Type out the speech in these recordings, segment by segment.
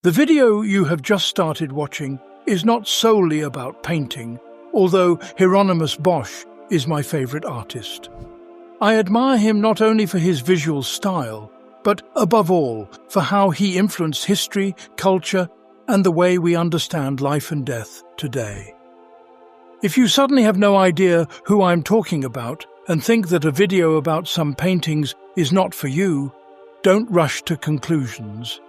The video you have just started watching is not solely about painting, although Hieronymus Bosch is my favorite artist. I admire him not only for his visual style, but above all for how he influenced history, culture, and the way we understand life and death today. If you suddenly have no idea who I'm talking about and think that a video about some paintings is not for you, don't rush to conclusions.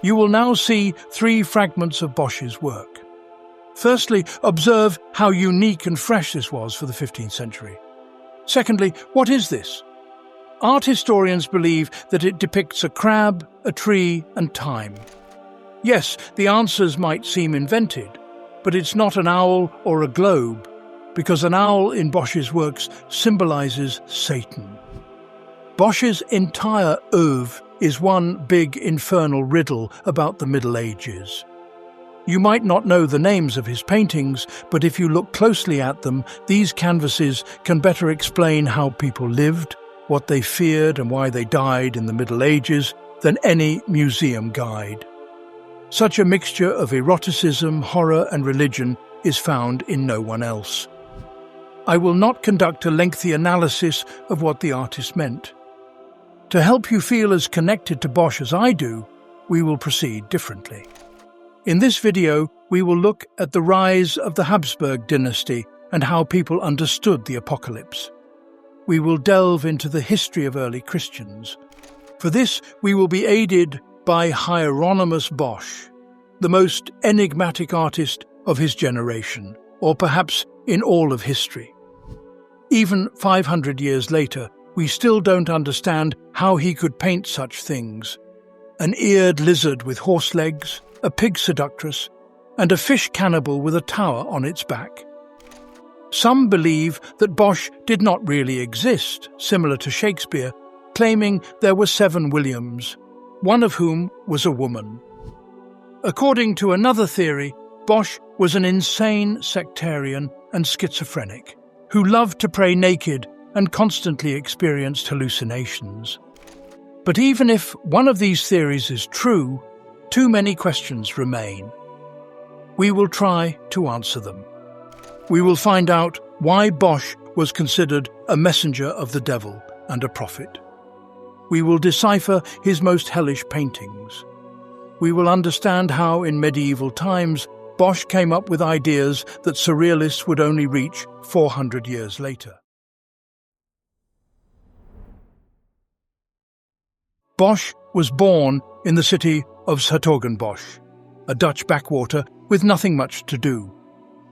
You will now see 3 fragments of Bosch's work. Firstly, observe how unique and fresh this was for the 15th century. Secondly, what is this? Art historians believe that it depicts a crab, a tree, and time. Yes, the answers might seem invented, but it's not an owl or a globe, because an owl in Bosch's works symbolizes Satan. Bosch's entire oeuvre is one big infernal riddle about the Middle Ages. You might not know the names of his paintings, but if you look closely at them, these canvases can better explain how people lived, what they feared and why they died in the Middle Ages than any museum guide. Such a mixture of eroticism, horror and religion is found in no one else. I will not conduct a lengthy analysis of what the artist meant. To help you feel as connected to Bosch as I do, we will proceed differently. In this video, we will look at the rise of the Habsburg dynasty and how people understood the apocalypse. We will delve into the history of early Christians. For this, we will be aided by Hieronymus Bosch, the most enigmatic artist of his generation, or perhaps in all of history. Even 500 years later, we still don't understand how he could paint such things. An eared lizard with horse legs, a pig seductress, and a fish cannibal with a tower on its back. Some believe that Bosch did not really exist, similar to Shakespeare, claiming there were 7 Williams, one of whom was a woman. According to another theory, Bosch was an insane sectarian and schizophrenic, who loved to pray naked and constantly experienced hallucinations. But even if one of these theories is true, too many questions remain. We will try to answer them. We will find out why Bosch was considered a messenger of the devil and a prophet. We will decipher his most hellish paintings. We will understand how, in medieval times, Bosch came up with ideas that Surrealists would only reach 400 years later. Bosch was born in the city of Bosch, a Dutch backwater with nothing much to do.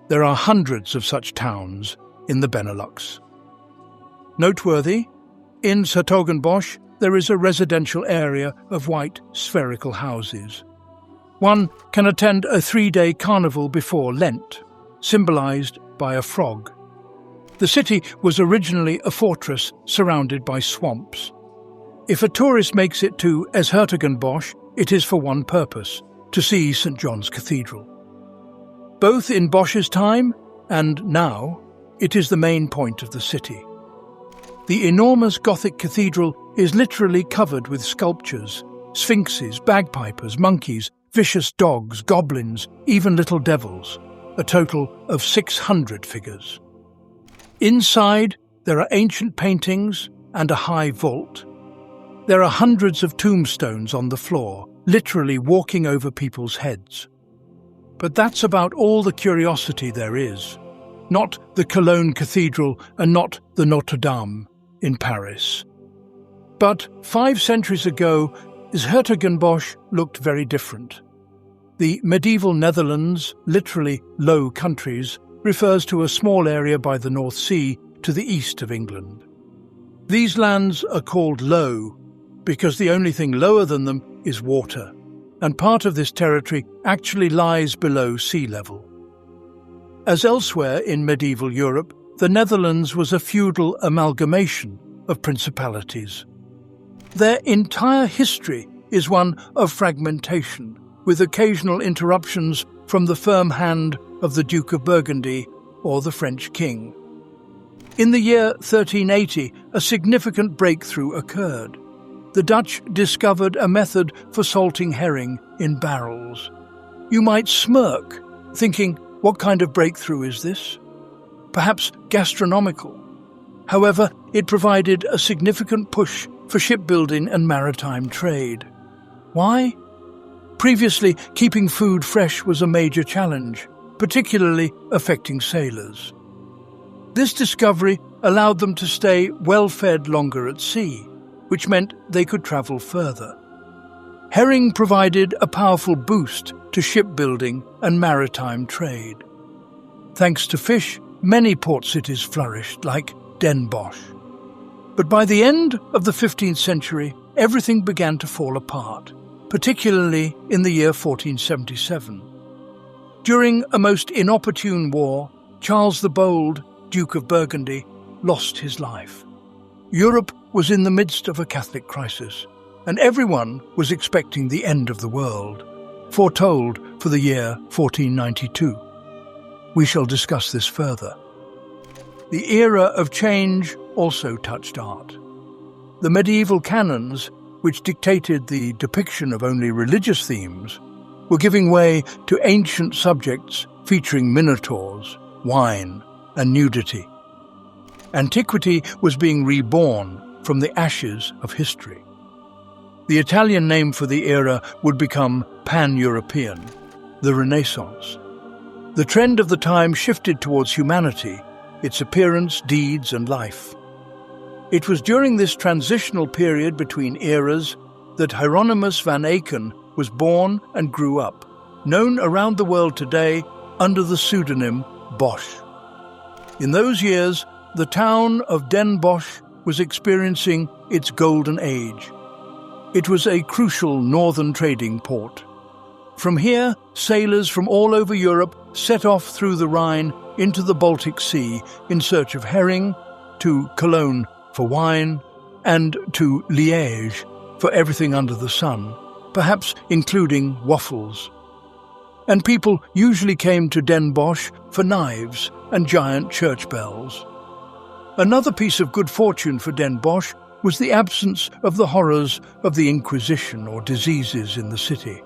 There are hundreds of such towns in the Benelux. Noteworthy, in Bosch there is a residential area of white spherical houses. One can attend a 3-day carnival before Lent, symbolized by a frog. The city was originally a fortress surrounded by swamps. If a tourist makes it to Bosch, it is for one purpose, to see St. John's Cathedral. Both in Bosch's time and now, it is the main point of the city. The enormous Gothic cathedral is literally covered with sculptures, sphinxes, bagpipers, monkeys, vicious dogs, goblins, even little devils, a total of 600 figures. Inside, there are ancient paintings and a high vault. There are hundreds of tombstones on the floor, literally walking over people's heads. But that's about all the curiosity there is. Not the Cologne Cathedral and not the Notre Dame in Paris. But 5 centuries ago, Bosch looked very different. The medieval Netherlands, literally Low Countries, refers to a small area by the North Sea to the east of England. These lands are called low because the only thing lower than them is water, and part of this territory actually lies below sea level. As elsewhere in medieval Europe, the Netherlands was a feudal amalgamation of principalities. Their entire history is one of fragmentation, with occasional interruptions from the firm hand of the Duke of Burgundy or the French king. In the year 1380, a significant breakthrough occurred. the Dutch discovered a method for salting herring in barrels. You might smirk, thinking, what kind of breakthrough is this? Perhaps gastronomical. However, it provided a significant push for shipbuilding and maritime trade. Why? Previously, keeping food fresh was a major challenge, particularly affecting sailors. This discovery allowed them to stay well-fed longer at sea, which meant they could travel further. Herring provided a powerful boost to shipbuilding and maritime trade. Thanks to fish, many port cities flourished, like Den Bosch. But by the end of the 15th century, everything began to fall apart, particularly in the year 1477. During a most inopportune war, Charles the Bold, Duke of Burgundy, lost his life. Europe was in the midst of a Catholic crisis, and everyone was expecting the end of the world, foretold for the year 1492. We shall discuss this further. The era of change also touched art. The medieval canons, which dictated the depiction of only religious themes, were giving way to ancient subjects featuring minotaurs, wine, and nudity. Antiquity was being reborn from the ashes of history. The Italian name for the era would become pan-European, the Renaissance. The trend of the time shifted towards humanity, its appearance, deeds, and life. It was during this transitional period between eras that Hieronymus van Aken was born and grew up, known around the world today under the pseudonym Bosch. In those years, the town of Den Bosch was experiencing its golden age. It was a crucial northern trading port. From here, sailors from all over Europe set off through the Rhine into the Baltic Sea in search of herring, to Cologne for wine, and to Liège for everything under the sun, perhaps including waffles. And people usually came to Den Bosch for knives and giant church bells. Another piece of good fortune for Den Bosch was the absence of the horrors of the Inquisition or diseases in the city.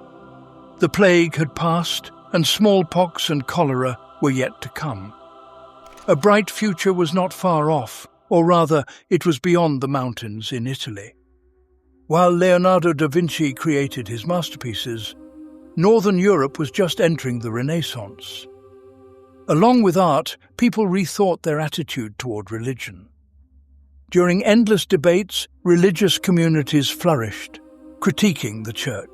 The plague had passed, and smallpox and cholera were yet to come. A bright future was not far off, or rather, it was beyond the mountains in Italy. While Leonardo da Vinci created his masterpieces, Northern Europe was just entering the Renaissance. Along with art, people rethought their attitude toward religion. During endless debates, religious communities flourished, critiquing the church.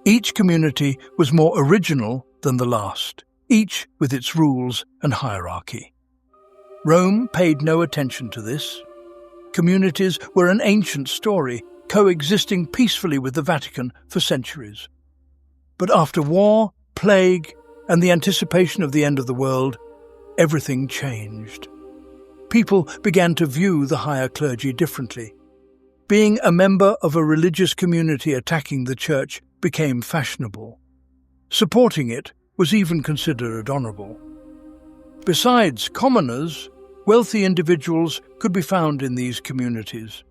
Each community was more original than the last, each with its rules and hierarchy. Rome paid no attention to this. Communities were an ancient story, coexisting peacefully with the Vatican for centuries. But after war, plague, and the anticipation of the end of the world, everything changed. People began to view the higher clergy differently. Being a member of a religious community attacking the church became fashionable. Supporting it was even considered honorable. Besides commoners, wealthy individuals could be found in these communities.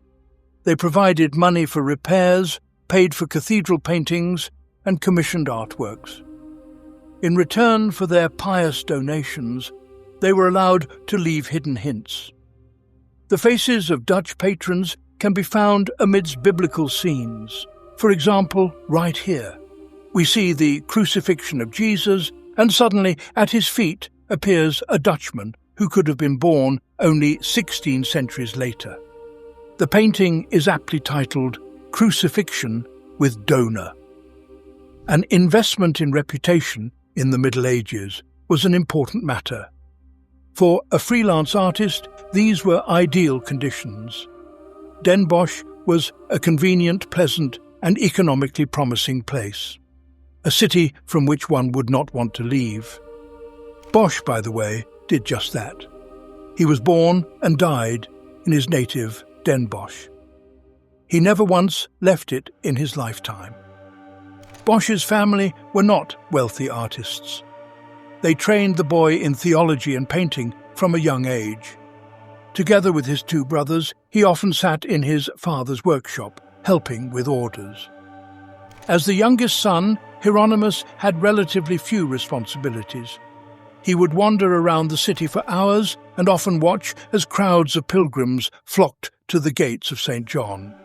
They provided money for repairs, paid for cathedral paintings, and commissioned artworks. In return for their pious donations, they were allowed to leave hidden hints. The faces of Dutch patrons can be found amidst biblical scenes. For example, right here, we see the crucifixion of Jesus, and suddenly at his feet appears a Dutchman who could have been born only 16 centuries later. The painting is aptly titled Crucifixion with Donor. An investment in reputation in the Middle Ages was an important matter. For a freelance artist, these were ideal conditions. Den Bosch was a convenient, pleasant, and economically promising place, a city from which one would not want to leave. Bosch, by the way, did just that. He was born and died in his native Den Bosch. He never once left it in his lifetime. Bosch's family were not wealthy artists. They trained the boy in theology and painting from a young age. Together with his two brothers, he often sat in his father's workshop, helping with orders. As the youngest son, Hieronymus had relatively few responsibilities. He would wander around the city for hours and often watch as crowds of pilgrims flocked to the gates of St. John.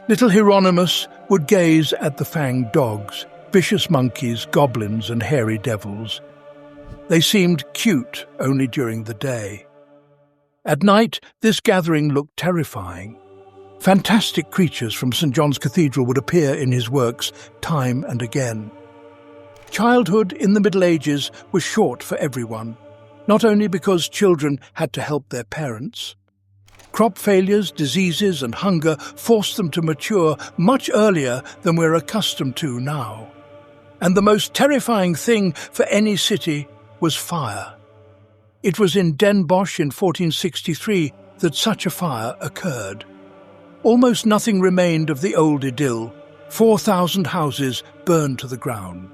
Little Hieronymus would gaze at the fanged dogs, vicious monkeys, goblins, and hairy devils. They seemed cute only during the day. At night, this gathering looked terrifying. Fantastic creatures from St. John's Cathedral would appear in his works time and again. Childhood in the Middle Ages was short for everyone, not only because children had to help their parents. Crop failures, diseases, and hunger forced them to mature much earlier than we're accustomed to now. And the most terrifying thing for any city was fire. It was in Den Bosch in 1463 that such a fire occurred. Almost nothing remained of the old idyll. 4,000 houses burned to the ground.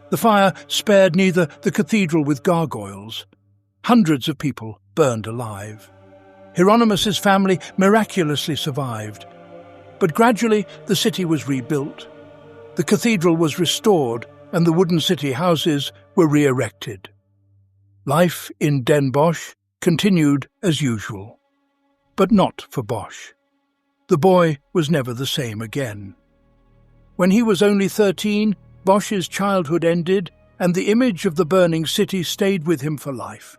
The fire spared neither the cathedral with gargoyles. Hundreds of people burned alive. Hieronymus's family miraculously survived, but gradually the city was rebuilt. The cathedral was restored and the wooden city houses were re-erected. Life in Den Bosch continued as usual, but not for Bosch. The boy was never the same again. When he was only 13, Bosch's childhood ended and the image of the burning city stayed with him for life.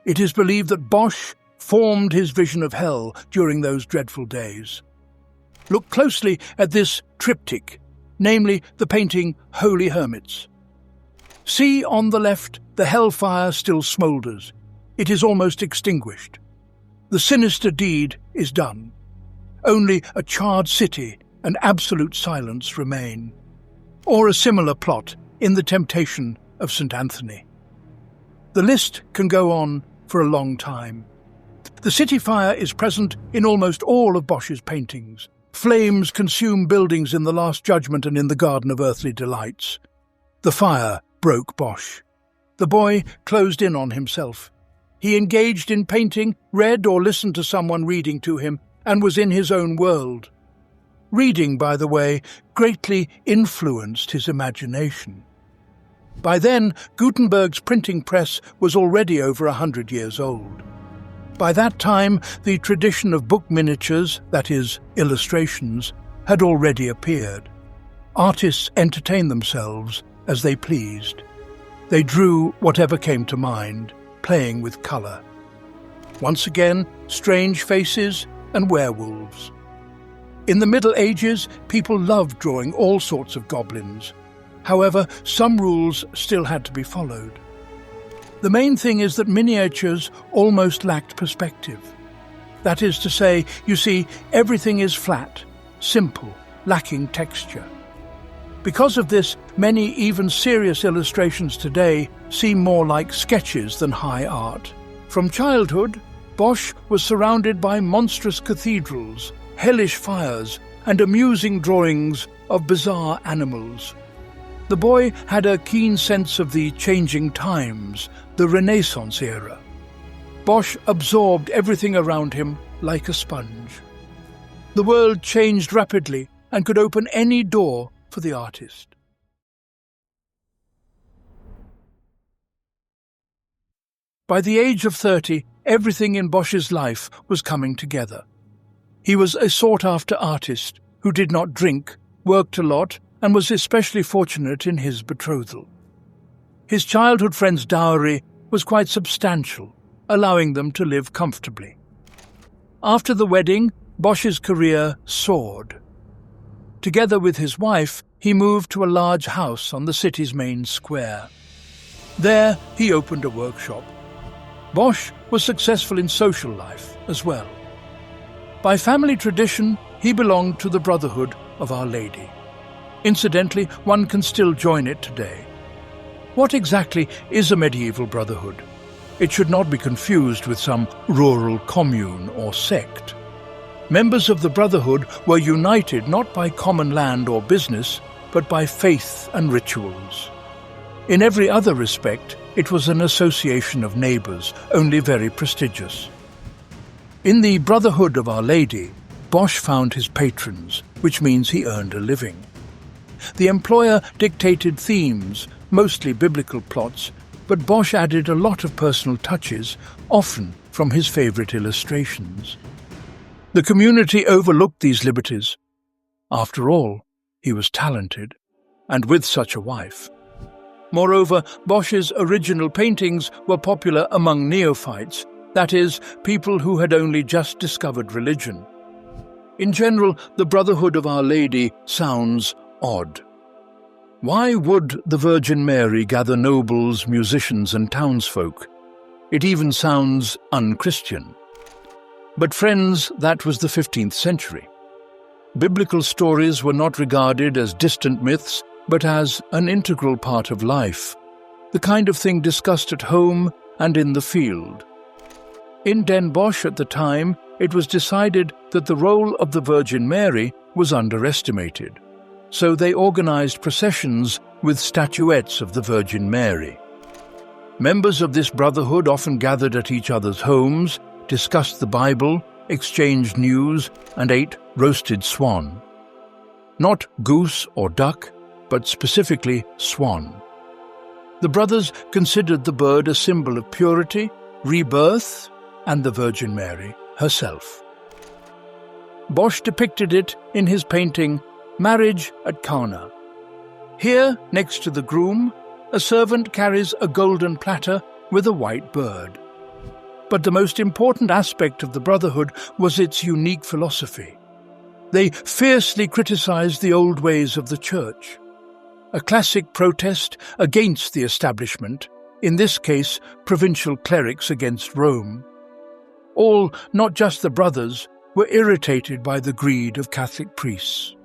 It is believed that Bosch formed his vision of hell during those dreadful days. Look closely at this triptych, namely the painting Holy Hermits. See on the left, the hellfire still smoulders. It is almost extinguished. The sinister deed is done. Only a charred city and absolute silence remain. Or a similar plot in The Temptation of St. Anthony. The list can go on for a long time. The city fire is present in almost all of Bosch's paintings. Flames consume buildings in The Last Judgment and in the Garden of Earthly Delights. The fire broke Bosch. The boy closed in on himself. He engaged in painting, read or listened to someone reading to him, and was in his own world. Reading, by the way, greatly influenced his imagination. By then, Gutenberg's printing press was already over 100 years old. By that time, the tradition of book miniatures, that is, illustrations, had already appeared. Artists entertained themselves as they pleased. They drew whatever came to mind, playing with colour. Once again, strange faces and werewolves. In the Middle Ages, people loved drawing all sorts of goblins. However, some rules still had to be followed. The main thing is that miniatures almost lacked perspective. That is to say, you see, everything is flat, simple, lacking texture. Because of this, many even serious illustrations today seem more like sketches than high art. From childhood, Bosch was surrounded by monstrous cathedrals, hellish fires, and amusing drawings of bizarre animals. The boy had a keen sense of the changing times, the Renaissance era. Bosch absorbed everything around him like a sponge. The world changed rapidly and could open any door for the artist. By the age of 30, everything in Bosch's life was coming together. He was a sought-after artist who did not drink, worked a lot, and was especially fortunate in his betrothal. His childhood friend's dowry was quite substantial, allowing them to live comfortably. After the wedding, Bosch's career soared. Together with his wife, he moved to a large house on the city's main square. There, he opened a workshop. Bosch was successful in social life as well. By family tradition, he belonged to the Brotherhood of Our Lady. Incidentally, one can still join it today. What exactly is a medieval brotherhood? It should not be confused with some rural commune or sect. Members of the Brotherhood were united not by common land or business, but by faith and rituals. In every other respect, it was an association of neighbours, only very prestigious. In the Brotherhood of Our Lady, Bosch found his patrons, which means he earned a living. The employer dictated themes, mostly biblical plots, but Bosch added a lot of personal touches, often from his favourite illustrations. The community overlooked these liberties. After all, he was talented, and with such a wife. Moreover, Bosch's original paintings were popular among neophytes, that is, people who had only just discovered religion. In general, the Brotherhood of Our Lady sounds odd. Why would the Virgin Mary gather nobles, musicians, and townsfolk? It even sounds unchristian. But friends, that was the 15th century. Biblical stories were not regarded as distant myths, but as an integral part of life, the kind of thing discussed at home and in the field. In Den Bosch at the time, it was decided that the role of the Virgin Mary was underestimated, so they organized processions with statuettes of the Virgin Mary. Members of this brotherhood often gathered at each other's homes, discussed the Bible, exchanged news, and ate roasted swan. Not goose or duck, but specifically swan. The brothers considered the bird a symbol of purity, rebirth, and the Virgin Mary herself. Bosch depicted it in his painting Marriage at Cana. Here, next to the groom, a servant carries a golden platter with a white bird. But the most important aspect of the Brotherhood was its unique philosophy. They fiercely criticized the old ways of the Church, a classic protest against the establishment, in this case provincial clerics against Rome. All, not just the brothers, were irritated by the greed of Catholic priests.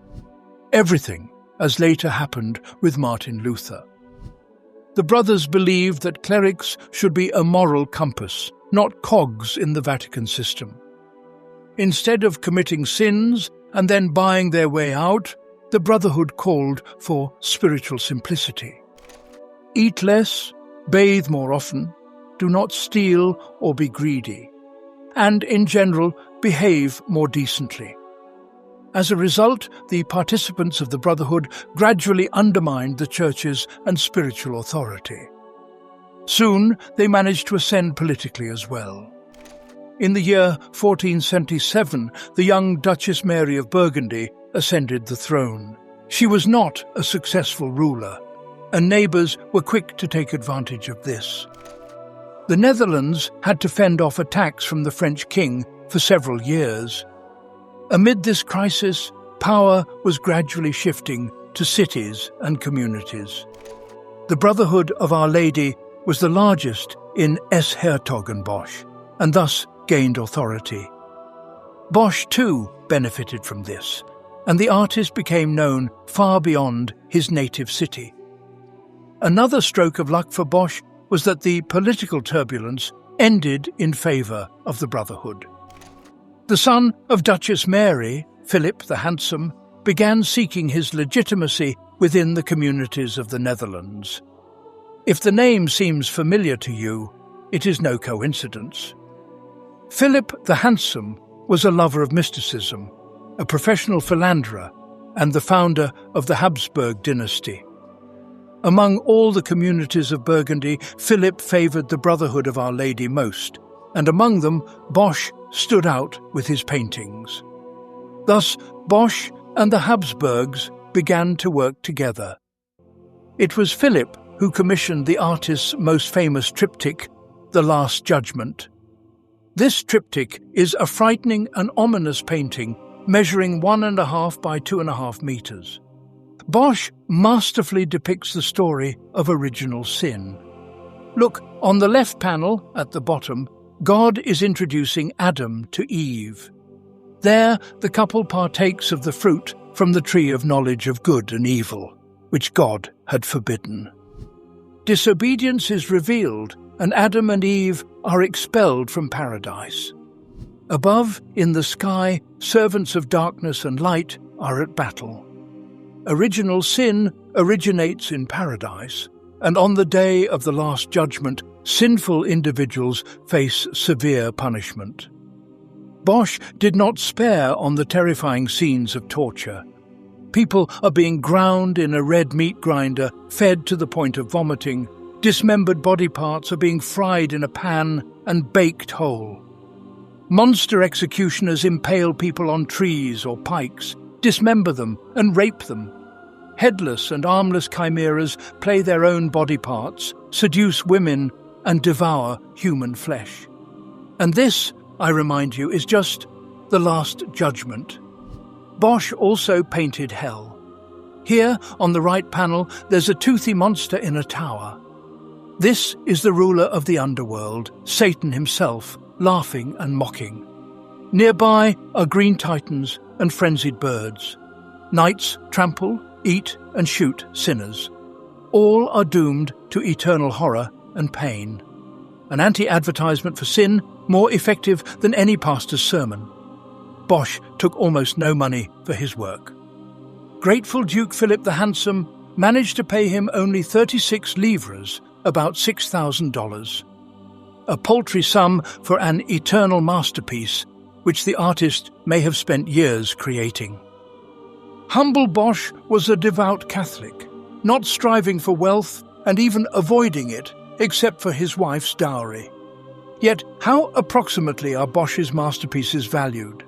Everything, as later happened with Martin Luther. The brothers believed that clerics should be a moral compass, not cogs in the Vatican system. Instead of committing sins and then buying their way out, the Brotherhood called for spiritual simplicity. Eat less, bathe more often, do not steal or be greedy, and in general behave more decently. As a result, the participants of the Brotherhood gradually undermined the Church's and spiritual authority. Soon they managed to ascend politically as well. In the year 1477, the young Duchess Mary of Burgundy ascended the throne. She was not a successful ruler, and neighbours were quick to take advantage of this. The Netherlands had to fend off attacks from the French king for several years. Amid this crisis, power was gradually shifting to cities and communities. The Brotherhood of Our Lady was the largest in S-Hertogenbosch, and thus gained authority. Bosch too benefited from this, and the artist became known far beyond his native city. Another stroke of luck for Bosch was that the political turbulence ended in favour of the Brotherhood. The son of Duchess Mary, Philip the Handsome, began seeking his legitimacy within the communities of the Netherlands. If the name seems familiar to you, it is no coincidence. Philip the Handsome was a lover of mysticism, a professional philanderer, and the founder of the Habsburg dynasty. Among all the communities of Burgundy, Philip favoured the Brotherhood of Our Lady most, and among them Bosch stood out with his paintings. Thus, Bosch and the Habsburgs began to work together. It was Philip who commissioned the artist's most famous triptych, The Last Judgment. This triptych is a frightening and ominous painting measuring 1.5 by 2.5 meters. Bosch masterfully depicts the story of original sin. Look, on the left panel, at the bottom, God is introducing Adam to Eve. There, the couple partakes of the fruit from the tree of knowledge of good and evil, which God had forbidden. Disobedience is revealed, and Adam and Eve are expelled from paradise. Above, in the sky, servants of darkness and light are at battle. Original sin originates in paradise, and on the day of the Last Judgment, sinful individuals face severe punishment. Bosch did not spare on the terrifying scenes of torture. People are being ground in a red meat grinder, fed to the point of vomiting. Dismembered body parts are being fried in a pan and baked whole. Monster executioners impale people on trees or pikes, dismember them and rape them. Headless and armless chimeras play their own body parts, seduce women, and devour human flesh. And this, I remind you, is just the Last Judgment. Bosch also painted hell. Here, on the right panel, there's a toothy monster in a tower. This is the ruler of the underworld, Satan himself, laughing and mocking. Nearby are green titans and frenzied birds. Knights trample, eat and shoot sinners. All are doomed to eternal horror and pain. An anti-advertisement for sin, more effective than any pastor's sermon. Bosch took almost no money for his work. Grateful Duke Philip the Handsome managed to pay him only 36 livres, about $6,000. A paltry sum for an eternal masterpiece, which the artist may have spent years creating. Humble Bosch was a devout Catholic, not striving for wealth and even avoiding it, except for his wife's dowry. Yet, how approximately are Bosch's masterpieces valued?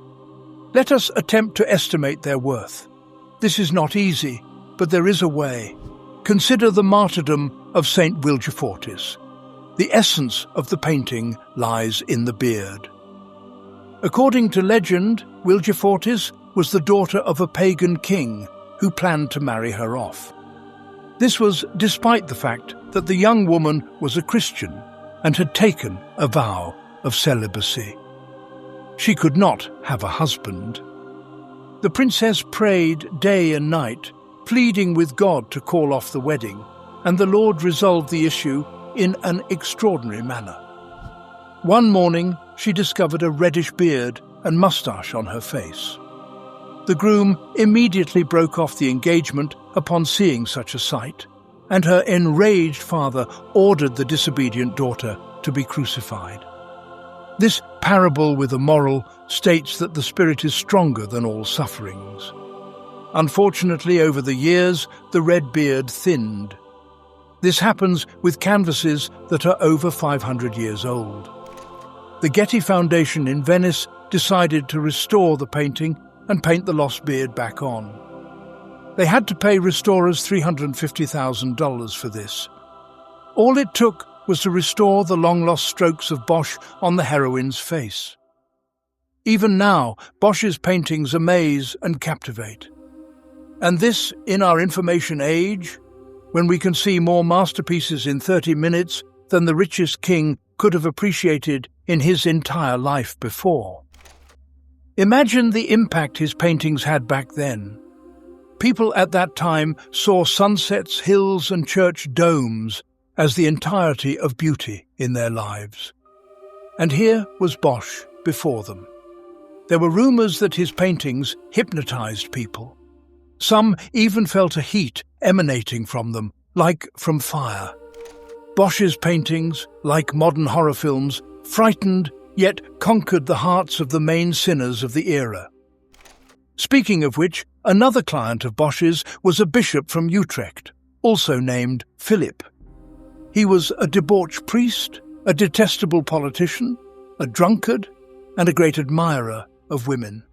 Let us attempt to estimate their worth. This is not easy, but there is a way. Consider the martyrdom of Saint Wilgefortis. The essence of the painting lies in the beard. According to legend, Wilgefortis was the daughter of a pagan king who planned to marry her off. This was despite the fact that the young woman was a Christian and had taken a vow of celibacy. She could not have a husband. The princess prayed day and night, pleading with God to call off the wedding, and the Lord resolved the issue in an extraordinary manner. One morning, she discovered a reddish beard and moustache on her face. The groom immediately broke off the engagement upon seeing such a sight, and her enraged father ordered the disobedient daughter to be crucified. This parable with a moral states that the spirit is stronger than all sufferings. Unfortunately, over the years, the red beard thinned. This happens with canvases that are over 500 years old. The Getty Foundation in Venice decided to restore the painting and paint the lost beard back on. They had to pay restorers $350,000 for this. All it took was to restore the long-lost strokes of Bosch on the heroine's face. Even now, Bosch's paintings amaze and captivate. And this, in our information age, when we can see more masterpieces in 30 minutes than the richest king could have appreciated in his entire life before. Imagine the impact his paintings had back then. People at that time saw sunsets, hills, and church domes as the entirety of beauty in their lives. And here was Bosch before them. There were rumors that his paintings hypnotized people. Some even felt a heat emanating from them, like from fire. Bosch's paintings, like modern horror films, frightened yet conquered the hearts of the main sinners of the era. Speaking of which, another client of Bosch's was a bishop from Utrecht, also named Philip. He was a debauched priest, a detestable politician, a drunkard, and a great admirer of women.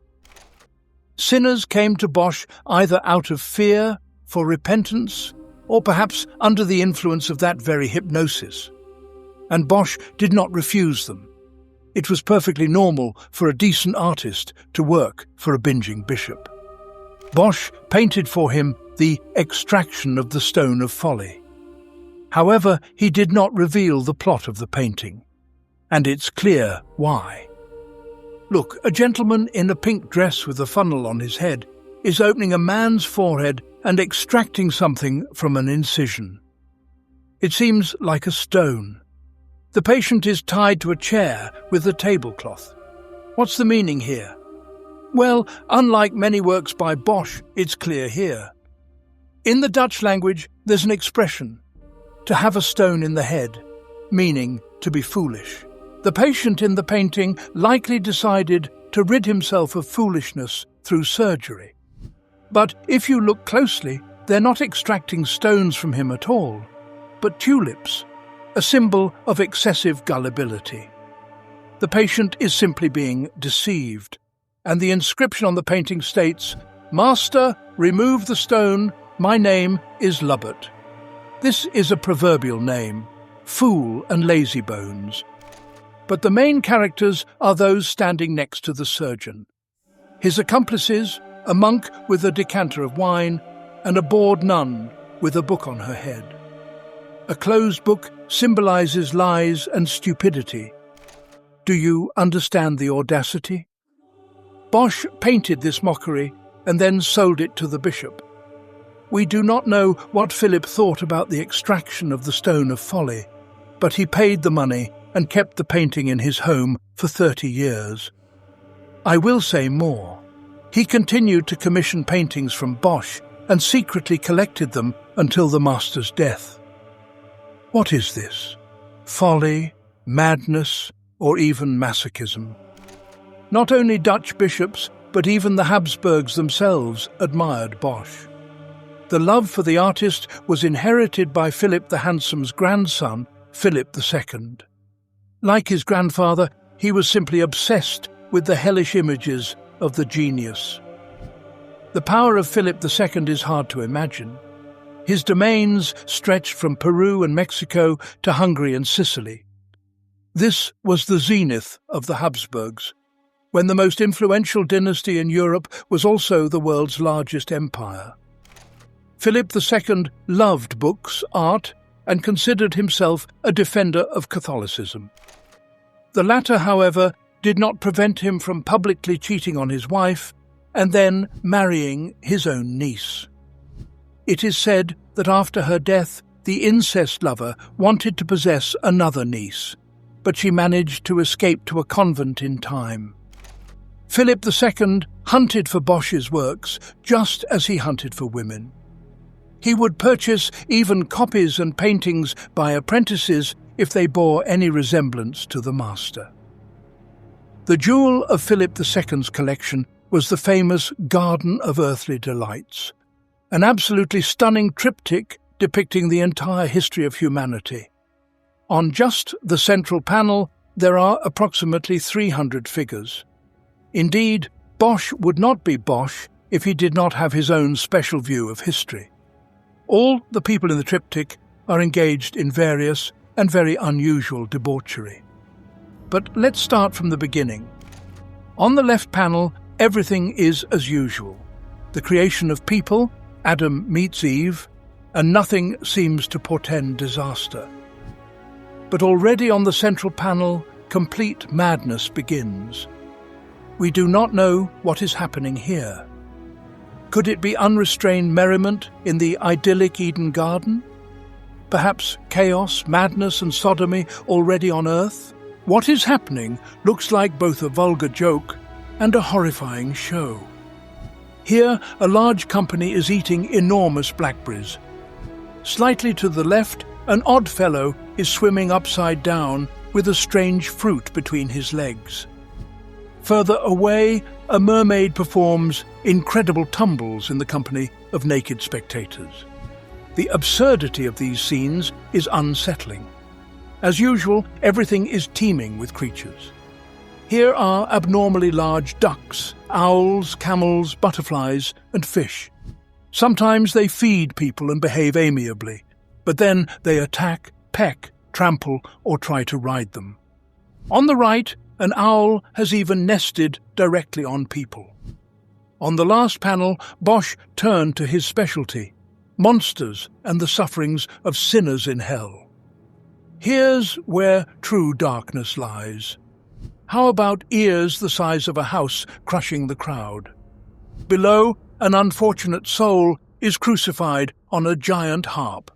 Sinners came to Bosch either out of fear, for repentance, or perhaps under the influence of that very hypnosis. And Bosch did not refuse them. It was perfectly normal for a decent artist to work for a binging bishop. Bosch painted for him the extraction of the stone of folly. However, he did not reveal the plot of the painting, and it's clear why. Look, a gentleman in a pink dress with a funnel on his head is opening a man's forehead and extracting something from an incision. It seems like a stone. The patient is tied to a chair with a tablecloth. What's the meaning here? Well, unlike many works by Bosch, it's clear here. In the Dutch language, there's an expression, to have a stone in the head, meaning to be foolish. The patient in the painting likely decided to rid himself of foolishness through surgery. But if you look closely, they're not extracting stones from him at all, but tulips, a symbol of excessive gullibility. The patient is simply being deceived, and the inscription on the painting states, "Master, remove the stone, my name is Lubbert." This is a proverbial name, fool and lazybones. But the main characters are those standing next to the surgeon. His accomplices, a monk with a decanter of wine, and a bored nun with a book on her head. A closed book symbolizes lies and stupidity. Do you understand the audacity? Bosch painted this mockery and then sold it to the bishop. We do not know what Philip thought about the extraction of the stone of folly, but he paid the money and kept the painting in his home for 30 years. I will say more. He continued to commission paintings from Bosch and secretly collected them until the master's death. What is this? Folly, madness, or even masochism? Not only Dutch bishops, but even the Habsburgs themselves admired Bosch. The love for the artist was inherited by Philip the Handsome's grandson, Philip II. Like his grandfather, he was simply obsessed with the hellish images of the genius. The power of Philip II is hard to imagine. His domains stretched from Peru and Mexico to Hungary and Sicily. This was the zenith of the Habsburgs, when the most influential dynasty in Europe was also the world's largest empire. Philip II loved books, art, and considered himself a defender of Catholicism. The latter, however, did not prevent him from publicly cheating on his wife and then marrying his own niece. It is said that after her death, the incest lover wanted to possess another niece, but she managed to escape to a convent in time. Philip II hunted for Bosch's works just as he hunted for women. He would purchase even copies and paintings by apprentices if they bore any resemblance to the master. The jewel of Philip II's collection was the famous Garden of Earthly Delights, an absolutely stunning triptych depicting the entire history of humanity. On just the central panel, there are approximately 300 figures. Indeed, Bosch would not be Bosch if he did not have his own special view of history. All the people in the triptych are engaged in various and very unusual debauchery. But let's start from the beginning. On the left panel, everything is as usual. The creation of people, Adam meets Eve, and nothing seems to portend disaster. But already on the central panel, complete madness begins. We do not know what is happening here. Could it be unrestrained merriment in the idyllic Eden garden? Perhaps chaos, madness and sodomy already on earth? What is happening looks like both a vulgar joke and a horrifying show. Here, a large company is eating enormous blackberries. Slightly to the left, an odd fellow is swimming upside down with a strange fruit between his legs. Further away, a mermaid performs incredible tumbles in the company of naked spectators. The absurdity of these scenes is unsettling. As usual, everything is teeming with creatures. Here are abnormally large ducks, owls, camels, butterflies, and fish. Sometimes they feed people and behave amiably, but then they attack, peck, trample, or try to ride them. On the right, an owl has even nested directly on people. On the last panel, Bosch turned to his specialty, monsters and the sufferings of sinners in hell. Here's where true darkness lies. How about ears the size of a house crushing the crowd? Below, an unfortunate soul is crucified on a giant harp.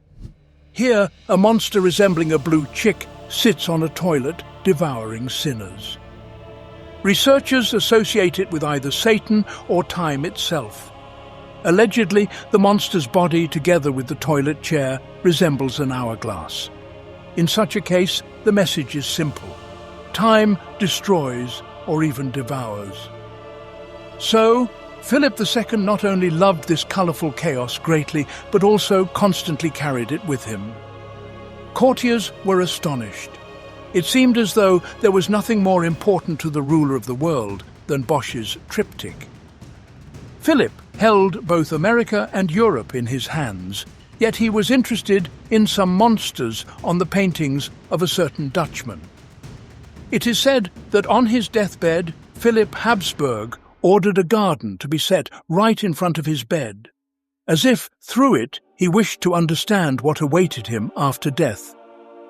Here, a monster resembling a blue chick sits on a toilet devouring sinners. Researchers associate it with either Satan or time itself. Allegedly, the monster's body, together with the toilet chair, resembles an hourglass. In such a case, the message is simple. time destroys or even devours. So, Philip II not only loved this colourful chaos greatly, but also constantly carried it with him. Courtiers were astonished. It seemed as though there was nothing more important to the ruler of the world than Bosch's triptych. Philip held both America and Europe in his hands, yet he was interested in some monsters on the paintings of a certain Dutchman. It is said that on his deathbed, Philip Habsburg ordered a garden to be set right in front of his bed, as if through it he wished to understand what awaited him after death: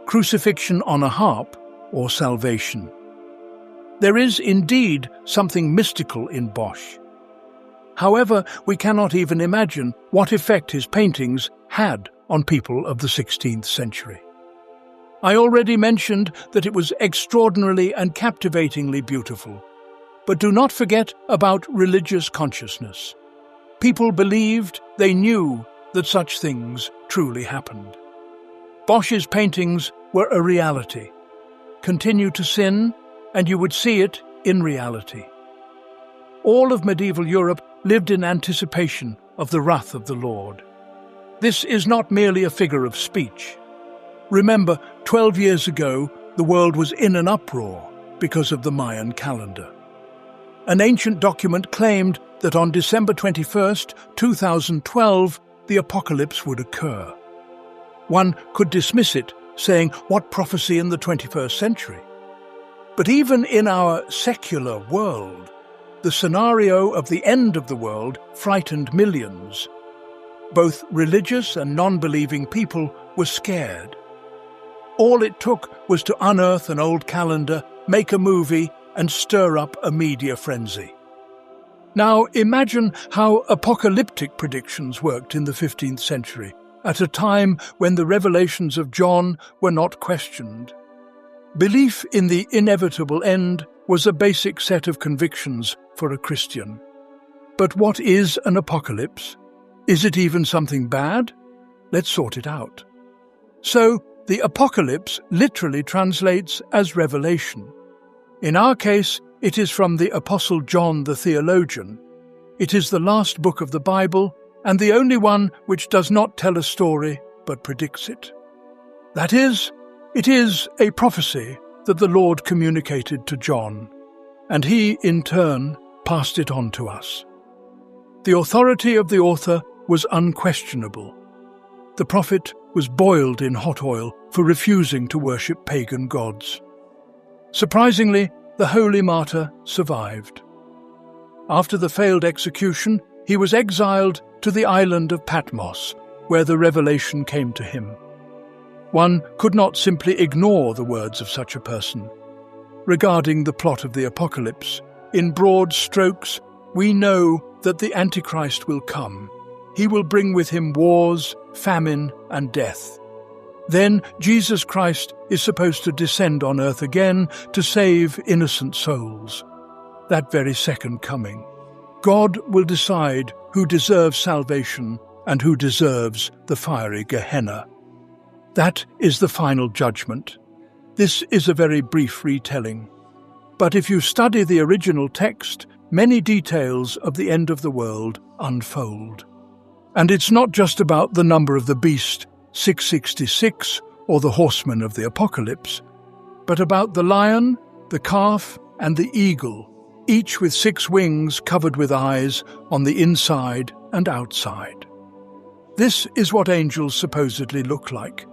crucifixion on a harp or salvation. There is indeed something mystical in Bosch. However, we cannot even imagine what effect his paintings had on people of the 16th century. I already mentioned that it was extraordinarily and captivatingly beautiful. But do not forget about religious consciousness. People believed, they knew that such things truly happened. Bosch's paintings were a reality. Continue to sin, and you would see it in reality. All of medieval Europe lived in anticipation of the wrath of the Lord. This is not merely a figure of speech. Remember, 12 years ago, the world was in an uproar because of the Mayan calendar. An ancient document claimed that on December 21st, 2012, the apocalypse would occur. One could dismiss it, saying, what prophecy in the 21st century? But even in our secular world, the scenario of the end of the world frightened millions. Both religious and non-believing people were scared. All it took was to unearth an old calendar, make a movie, and stir up a media frenzy. Now imagine how apocalyptic predictions worked in the 15th century, at a time when the revelations of John were not questioned. Belief in the inevitable end was a basic set of convictions for a Christian. But what is an apocalypse? Is it even something bad? Let's sort it out. So, the apocalypse literally translates as revelation. In our case, it is from the Apostle John the theologian. It is the last book of the Bible, and the only one which does not tell a story but predicts it. That is, it is a prophecy that the Lord communicated to John, and he, in turn, passed it on to us. The authority of the author was unquestionable. The prophet was boiled in hot oil for refusing to worship pagan gods. Surprisingly, the holy martyr survived. After the failed execution, he was exiled to the island of Patmos, where the revelation came to him. One could not simply ignore the words of such a person. Regarding the plot of the apocalypse, in broad strokes, we know that the Antichrist will come. He will bring with him wars, famine, and death. Then Jesus Christ is supposed to descend on earth again to save innocent souls. That very second coming, God will decide who deserves salvation and who deserves the fiery Gehenna. That is the final judgment. This is a very brief retelling. But if you study the original text, many details of the end of the world unfold. And it's not just about the number of the beast, 666, or the horsemen of the apocalypse, but about the lion, the calf, and the eagle, each with 6 wings covered with eyes on the inside and outside. This is what angels supposedly look like.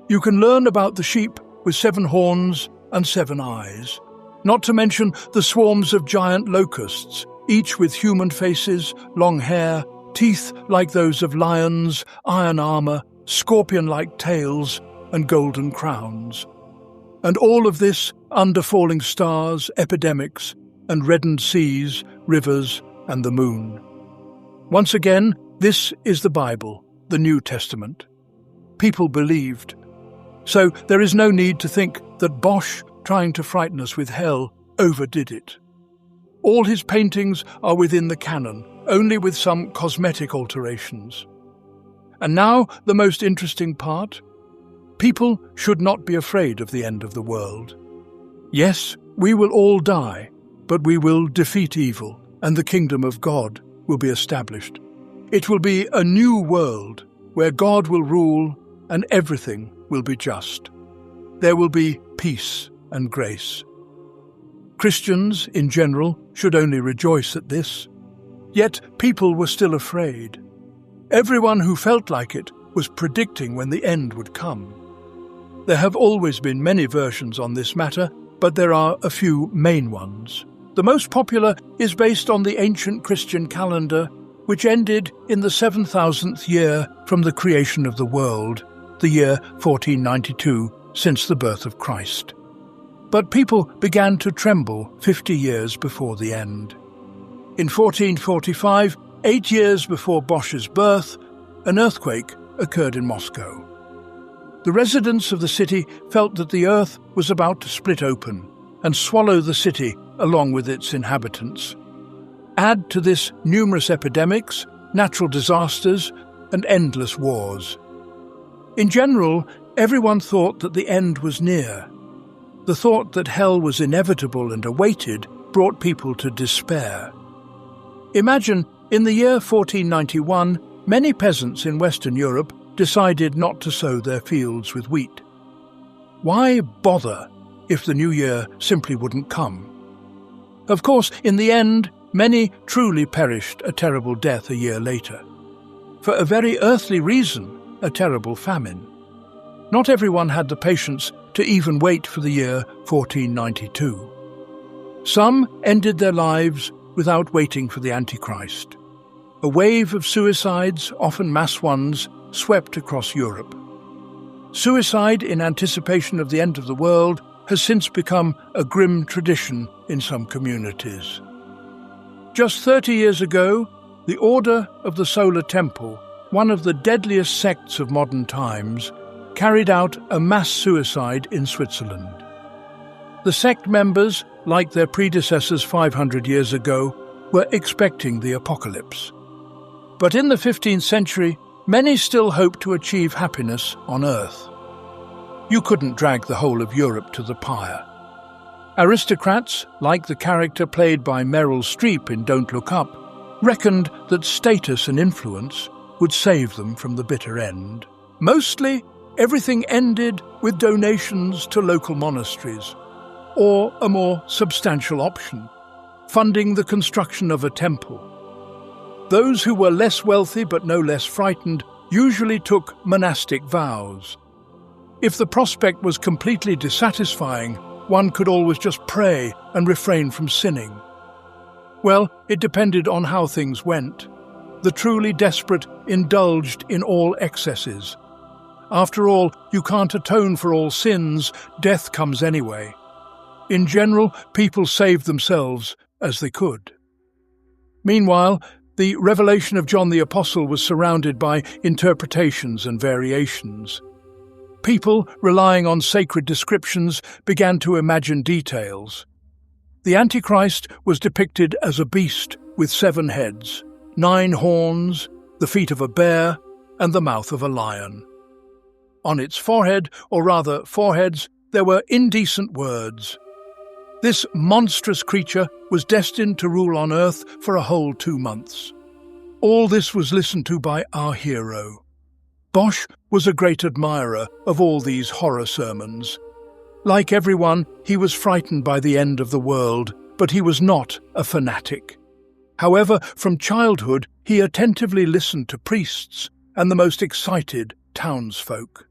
You can learn about the sheep with 7 horns and 7 eyes, not to mention the swarms of giant locusts, each with human faces, long hair, teeth like those of lions, iron armor, scorpion-like tails, and golden crowns. And all of this under falling stars, epidemics, and reddened seas, rivers, and the moon. Once again, this is the Bible, the New Testament. People believed. So there is no need to think that Bosch, trying to frighten us with hell, overdid it. All his paintings are within the canon, only with some cosmetic alterations. And now the most interesting part. People should not be afraid of the end of the world. Yes, we will all die, but we will defeat evil, and the kingdom of God will be established. It will be a new world where God will rule and everything will be just. There will be peace and grace. Christians, in general, should only rejoice at this. Yet people were still afraid. Everyone who felt like it was predicting when the end would come. There have always been many versions on this matter, but there are a few main ones. The most popular is based on the ancient Christian calendar, which ended in the 7,000th year from the creation of the world, the year 1492, since the birth of Christ. But people began to tremble 50 years before the end. In 1445, 8 years before Bosch's birth, an earthquake occurred in Moscow. The residents of the city felt that the earth was about to split open and swallow the city along with its inhabitants. Add to this numerous epidemics, natural disasters, and endless wars. In general, everyone thought that the end was near. The thought that hell was inevitable and awaited brought people to despair. Imagine, in the year 1491, many peasants in Western Europe decided not to sow their fields with wheat. Why bother if the new year simply wouldn't come? Of course, in the end, many truly perished a terrible death a year later. For a very earthly reason, a terrible famine. Not everyone had the patience to even wait for the year 1492. Some ended their lives without waiting for the Antichrist. A wave of suicides, often mass ones, swept across Europe. Suicide in anticipation of the end of the world has since become a grim tradition in some communities. Just 30 years ago, the Order of the Solar Temple, one of the deadliest sects of modern times, carried out a mass suicide in Switzerland. The sect members, like their predecessors 500 years ago, were expecting the apocalypse. But in the 15th century, many still hoped to achieve happiness on earth. You couldn't drag the whole of Europe to the pyre. Aristocrats, like the character played by Meryl Streep in Don't Look Up, reckoned that status and influence would save them from the bitter end. Mostly, everything ended with donations to local monasteries, or a more substantial option, funding the construction of a temple. Those who were less wealthy but no less frightened usually took monastic vows. If the prospect was completely dissatisfying, one could always just pray and refrain from sinning. Well, it depended on how things went. The truly desperate indulged in all excesses. After all, you can't atone for all sins, death comes anyway. In general, people saved themselves as they could. Meanwhile, the revelation of John the Apostle was surrounded by interpretations and variations. People, relying on sacred descriptions, began to imagine details. The Antichrist was depicted as a beast with 7 heads, 9 horns, the feet of a bear, and the mouth of a lion. On its forehead, or rather foreheads, there were indecent words. This monstrous creature was destined to rule on earth for a whole 2 months. All this was listened to by our hero. Bosch was a great admirer of all these horror sermons. Like everyone, he was frightened by the end of the world, but he was not a fanatic. However, from childhood, he attentively listened to priests and the most excited townsfolk.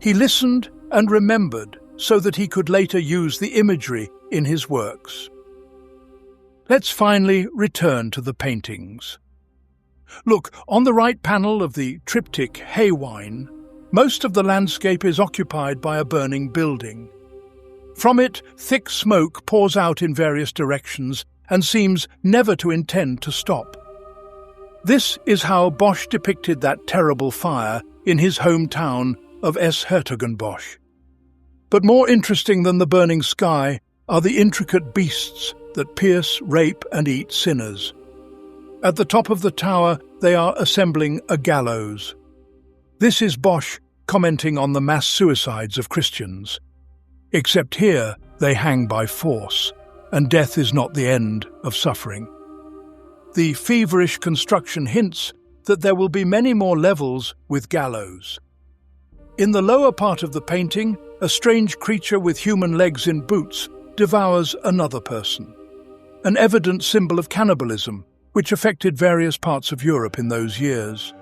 He listened and remembered so that he could later use the imagery in his works. Let's finally return to the paintings. Look, on the right panel of the triptych Haywine, most of the landscape is occupied by a burning building. From it, thick smoke pours out in various directions and seems never to intend to stop. This is how Bosch depicted that terrible fire in his hometown of Hertogenbosch. But more interesting than the burning sky are the intricate beasts that pierce, rape, and eat sinners. At the top of the tower, they are assembling a gallows. This is Bosch commenting on the mass suicides of Christians. Except here, they hang by force, and death is not the end of suffering. The feverish construction hints that there will be many more levels with gallows. In the lower part of the painting, a strange creature with human legs in boots devours another person, an evident symbol of cannibalism, which affected various parts of Europe in those years.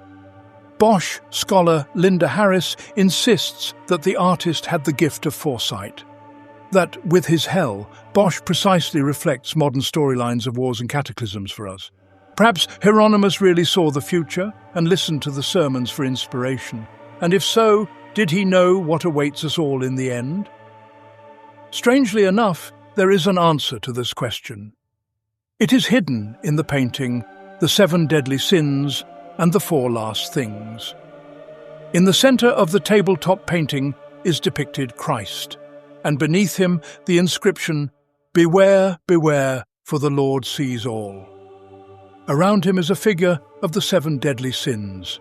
Bosch scholar Linda Harris insists that the artist had the gift of foresight, that with his hell, Bosch precisely reflects modern storylines of wars and cataclysms for us. Perhaps Hieronymus really saw the future and listened to the sermons for inspiration, and if so, did he know what awaits us all in the end? Strangely enough, there is an answer to this question. It is hidden in the painting, The 7 Deadly Sins and the 4 Last Things. In the center of the tabletop painting is depicted Christ, and beneath him the inscription, "Beware, beware, for the Lord sees all." Around him is a figure of the 7 deadly sins.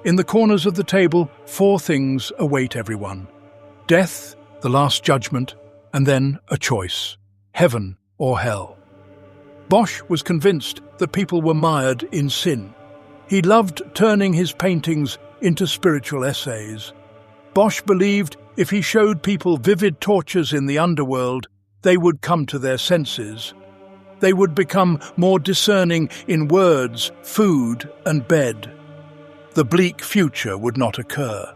In the corners of the table, 4 things await everyone: death, the last judgment, and then a choice: heaven or hell. Bosch was convinced that people were mired in sin. He loved turning his paintings into spiritual essays. Bosch believed if he showed people vivid tortures in the underworld, they would come to their senses. They would become more discerning in words, food, and bed. The bleak future would not occur.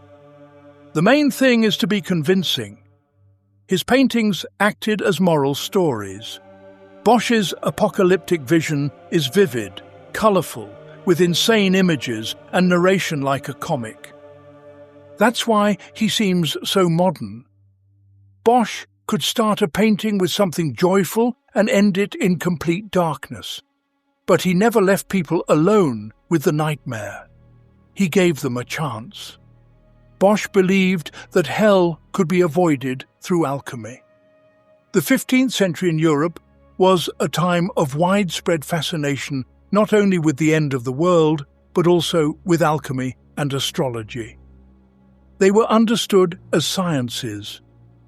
The main thing is to be convincing. His paintings acted as moral stories. Bosch's apocalyptic vision is vivid, colourful, with insane images and narration like a comic. That's why he seems so modern. Bosch could start a painting with something joyful and end it in complete darkness. But he never left people alone with the nightmare. He gave them a chance. Bosch believed that hell could be avoided through alchemy. The 15th century in Europe was a time of widespread fascination not only with the end of the world, but also with alchemy and astrology. They were understood as sciences,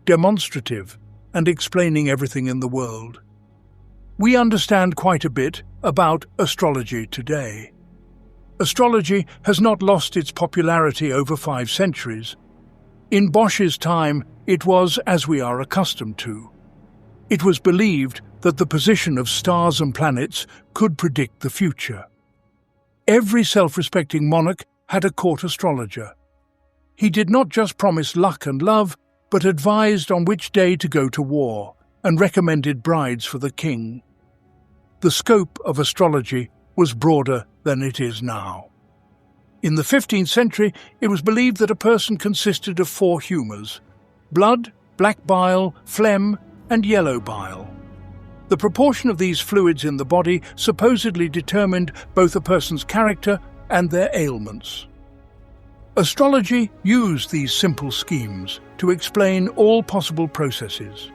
demonstrative and explaining everything in the world. We understand quite a bit about astrology today. Astrology has not lost its popularity over 5 centuries. In Bosch's time, it was as we are accustomed to. It was believed that the position of stars and planets could predict the future. Every self-respecting monarch had a court astrologer. He did not just promise luck and love, but advised on which day to go to war and recommended brides for the king. The scope of astrology was broader than it is now. In the 15th century, it was believed that a person consisted of 4 humours: blood, black bile, phlegm, and yellow bile. The proportion of these fluids in the body supposedly determined both a person's character and their ailments. Astrology used these simple schemes to explain all possible processes.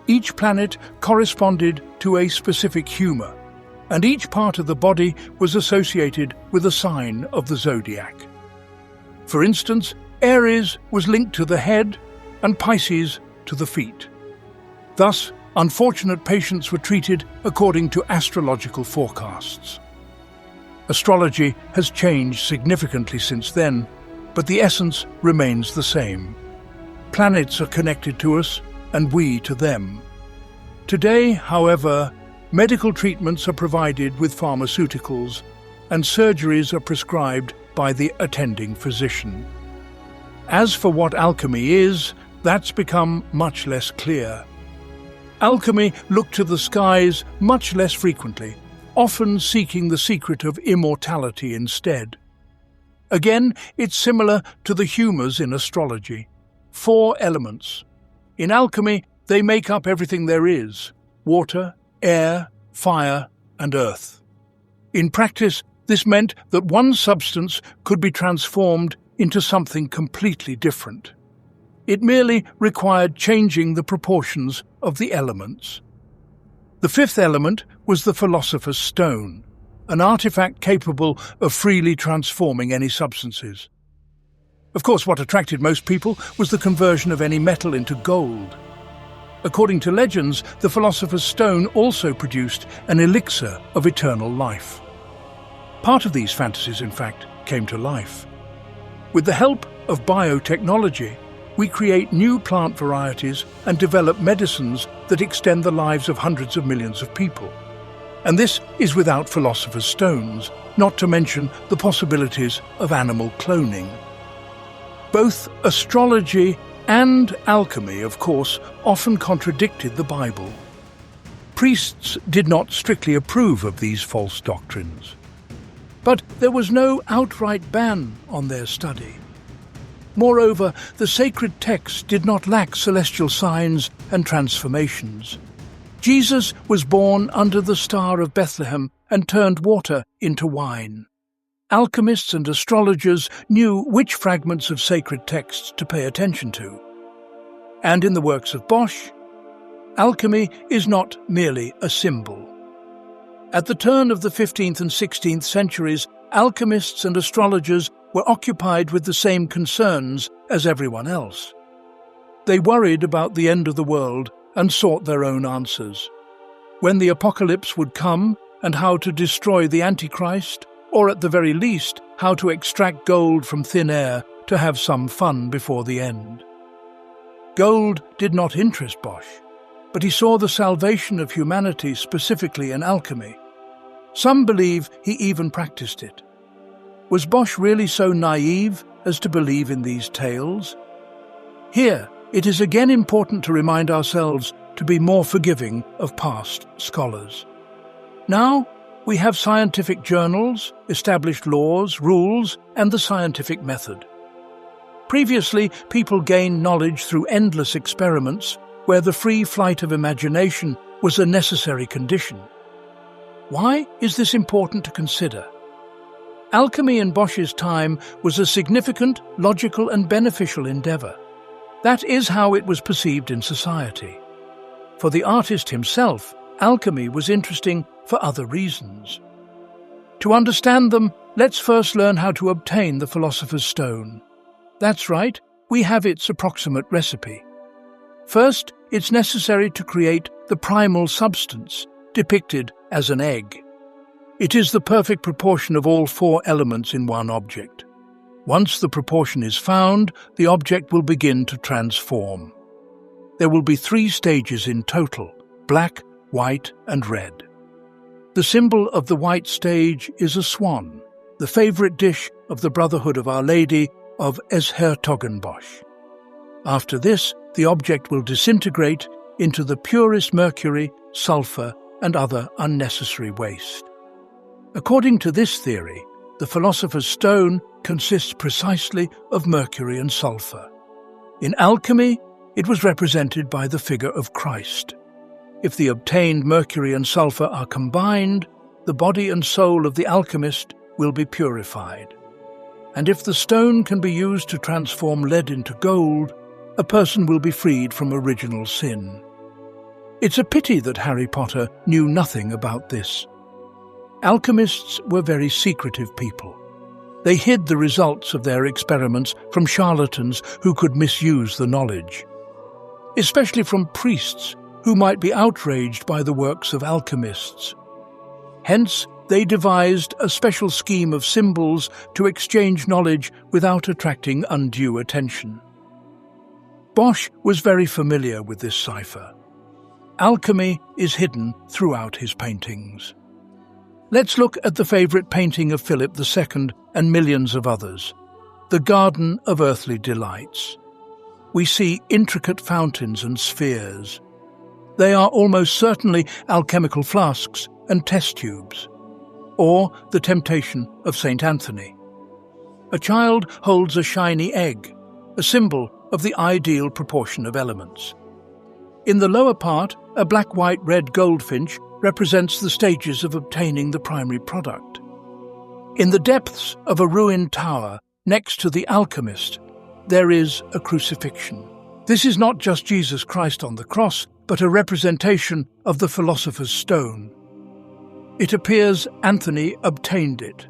Each planet corresponded to a specific humour, and each part of the body was associated with a sign of the zodiac. For instance, Aries was linked to the head and Pisces to the feet. Thus, unfortunate patients were treated according to astrological forecasts. Astrology has changed significantly since then, but the essence remains the same. Planets are connected to us, and we to them. Today, however, medical treatments are provided with pharmaceuticals, and surgeries are prescribed by the attending physician. As for what alchemy is, that's become much less clear. Alchemy looked to the skies much less frequently, often seeking the secret of immortality instead. Again, it's similar to the humours in astrology. 4 elements. In alchemy, they make up everything there is: water, air, fire, and earth. In practice, this meant that one substance could be transformed into something completely different. It merely required changing the proportions of the elements. The 5th element was the philosopher's stone, an artifact capable of freely transforming any substances. Of course, what attracted most people was the conversion of any metal into gold. According to legends, the philosopher's stone also produced an elixir of eternal life. Part of these fantasies, in fact, came to life. With the help of biotechnology, we create new plant varieties and develop medicines that extend the lives of hundreds of millions of people. And this is without philosopher's stones, not to mention the possibilities of animal cloning. Both astrology and alchemy, of course, often contradicted the Bible. Priests did not strictly approve of these false doctrines. But there was no outright ban on their study. Moreover, the sacred texts did not lack celestial signs and transformations. Jesus was born under the star of Bethlehem and turned water into wine. Alchemists and astrologers knew which fragments of sacred texts to pay attention to. And in the works of Bosch, alchemy is not merely a symbol. At the turn of the 15th and 16th centuries, alchemists and astrologers were occupied with the same concerns as everyone else. They worried about the end of the world and sought their own answers. When the apocalypse would come and how to destroy the Antichrist, or at the very least, how to extract gold from thin air to have some fun before the end. Gold did not interest Bosch, but he saw the salvation of humanity specifically in alchemy. Some believe he even practiced it. Was Bosch really so naive as to believe in these tales? Here, it is again important to remind ourselves to be more forgiving of past scholars. Now, we have scientific journals, established laws, rules, and the scientific method. Previously, people gained knowledge through endless experiments where the free flight of imagination was a necessary condition. Why is this important to consider? Alchemy in Bosch's time was a significant, logical, and beneficial endeavor. That is how it was perceived in society. For the artist himself, alchemy was interesting for other reasons. To understand them, let's first learn how to obtain the philosopher's stone. That's right, we have its approximate recipe. First, it's necessary to create the primal substance, depicted as an egg. It is the perfect proportion of all four elements in one object. Once the proportion is found, the object will begin to transform. There will be 3 stages in total: black, white, and red. The symbol of the white stage is a swan, the favorite dish of the Brotherhood of Our Lady of Hertogenbosch. After this, the object will disintegrate into the purest mercury, sulfur, and other unnecessary waste. According to this theory, the philosopher's stone consists precisely of mercury and sulfur. In alchemy, it was represented by the figure of Christ. If the obtained mercury and sulfur are combined, the body and soul of the alchemist will be purified. And if the stone can be used to transform lead into gold, a person will be freed from original sin. It's a pity that Harry Potter knew nothing about this. Alchemists were very secretive people. They hid the results of their experiments from charlatans who could misuse the knowledge, especially from priests who might be outraged by the works of alchemists. Hence, they devised a special scheme of symbols to exchange knowledge without attracting undue attention. Bosch was very familiar with this cipher. Alchemy is hidden throughout his paintings. Let's look at the favourite painting of Philip II and millions of others, the Garden of Earthly Delights. We see intricate fountains and spheres. They are almost certainly alchemical flasks and test tubes, or the Temptation of St. Anthony. A child holds a shiny egg, a symbol of the ideal proportion of elements. In the lower part, a black-white-red goldfinch represents the stages of obtaining the primary product. In the depths of a ruined tower, next to the alchemist, there is a crucifixion. This is not just Jesus Christ on the cross, but a representation of the philosopher's stone. It appears Anthony obtained it.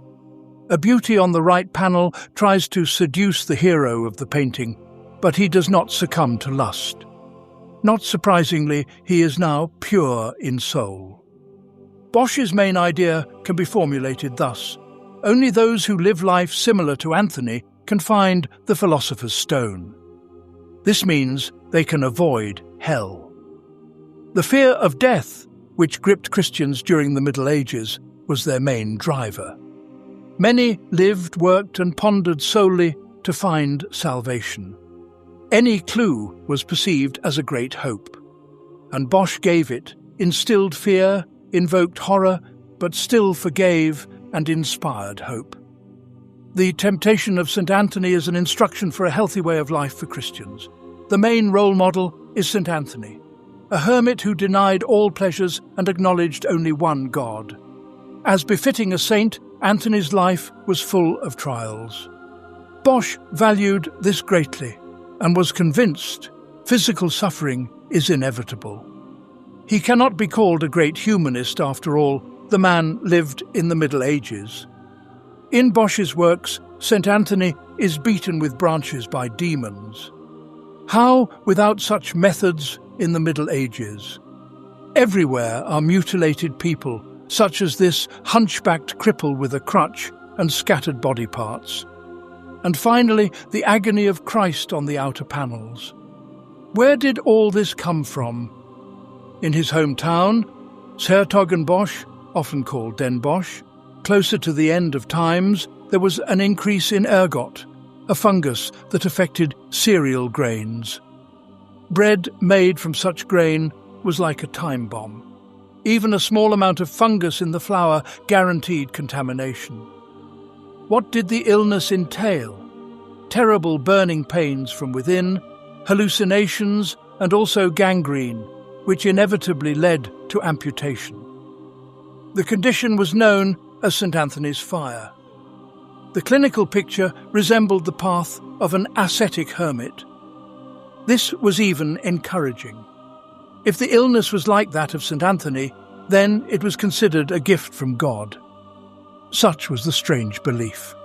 A beauty on the right panel tries to seduce the hero of the painting, but he does not succumb to lust. Not surprisingly, he is now pure in soul. Bosch's main idea can be formulated thus: only those who live life similar to Anthony can find the philosopher's stone. This means they can avoid hell. The fear of death, which gripped Christians during the Middle Ages, was their main driver. Many lived, worked, and pondered solely to find salvation. Any clue was perceived as a great hope, and Bosch gave it, instilled fear, invoked horror, but still forgave and inspired hope. The temptation of St. Anthony is an instruction for a healthy way of life for Christians. The main role model is St. Anthony, a hermit who denied all pleasures and acknowledged only one God. As befitting a saint, Anthony's life was full of trials. Bosch valued this greatly and was convinced physical suffering is inevitable. He cannot be called a great humanist after all. The man lived in the Middle Ages. In Bosch's works, St. Anthony is beaten with branches by demons. How without such methods in the Middle Ages? Everywhere are mutilated people, such as this hunchbacked cripple with a crutch and scattered body parts. And finally, the agony of Christ on the outer panels. Where did all this come from? In his hometown, 's-Hertogenbosch, often called Den Bosch, closer to the end of times, there was an increase in ergot, a fungus that affected cereal grains. Bread made from such grain was like a time bomb. Even a small amount of fungus in the flour guaranteed contamination. What did the illness entail? Terrible burning pains from within, hallucinations, and also gangrene, which inevitably led to amputation. The condition was known as St. Anthony's fire. The clinical picture resembled the path of an ascetic hermit. This was even encouraging. If the illness was like that of St. Anthony, then it was considered a gift from God. Such was the strange belief.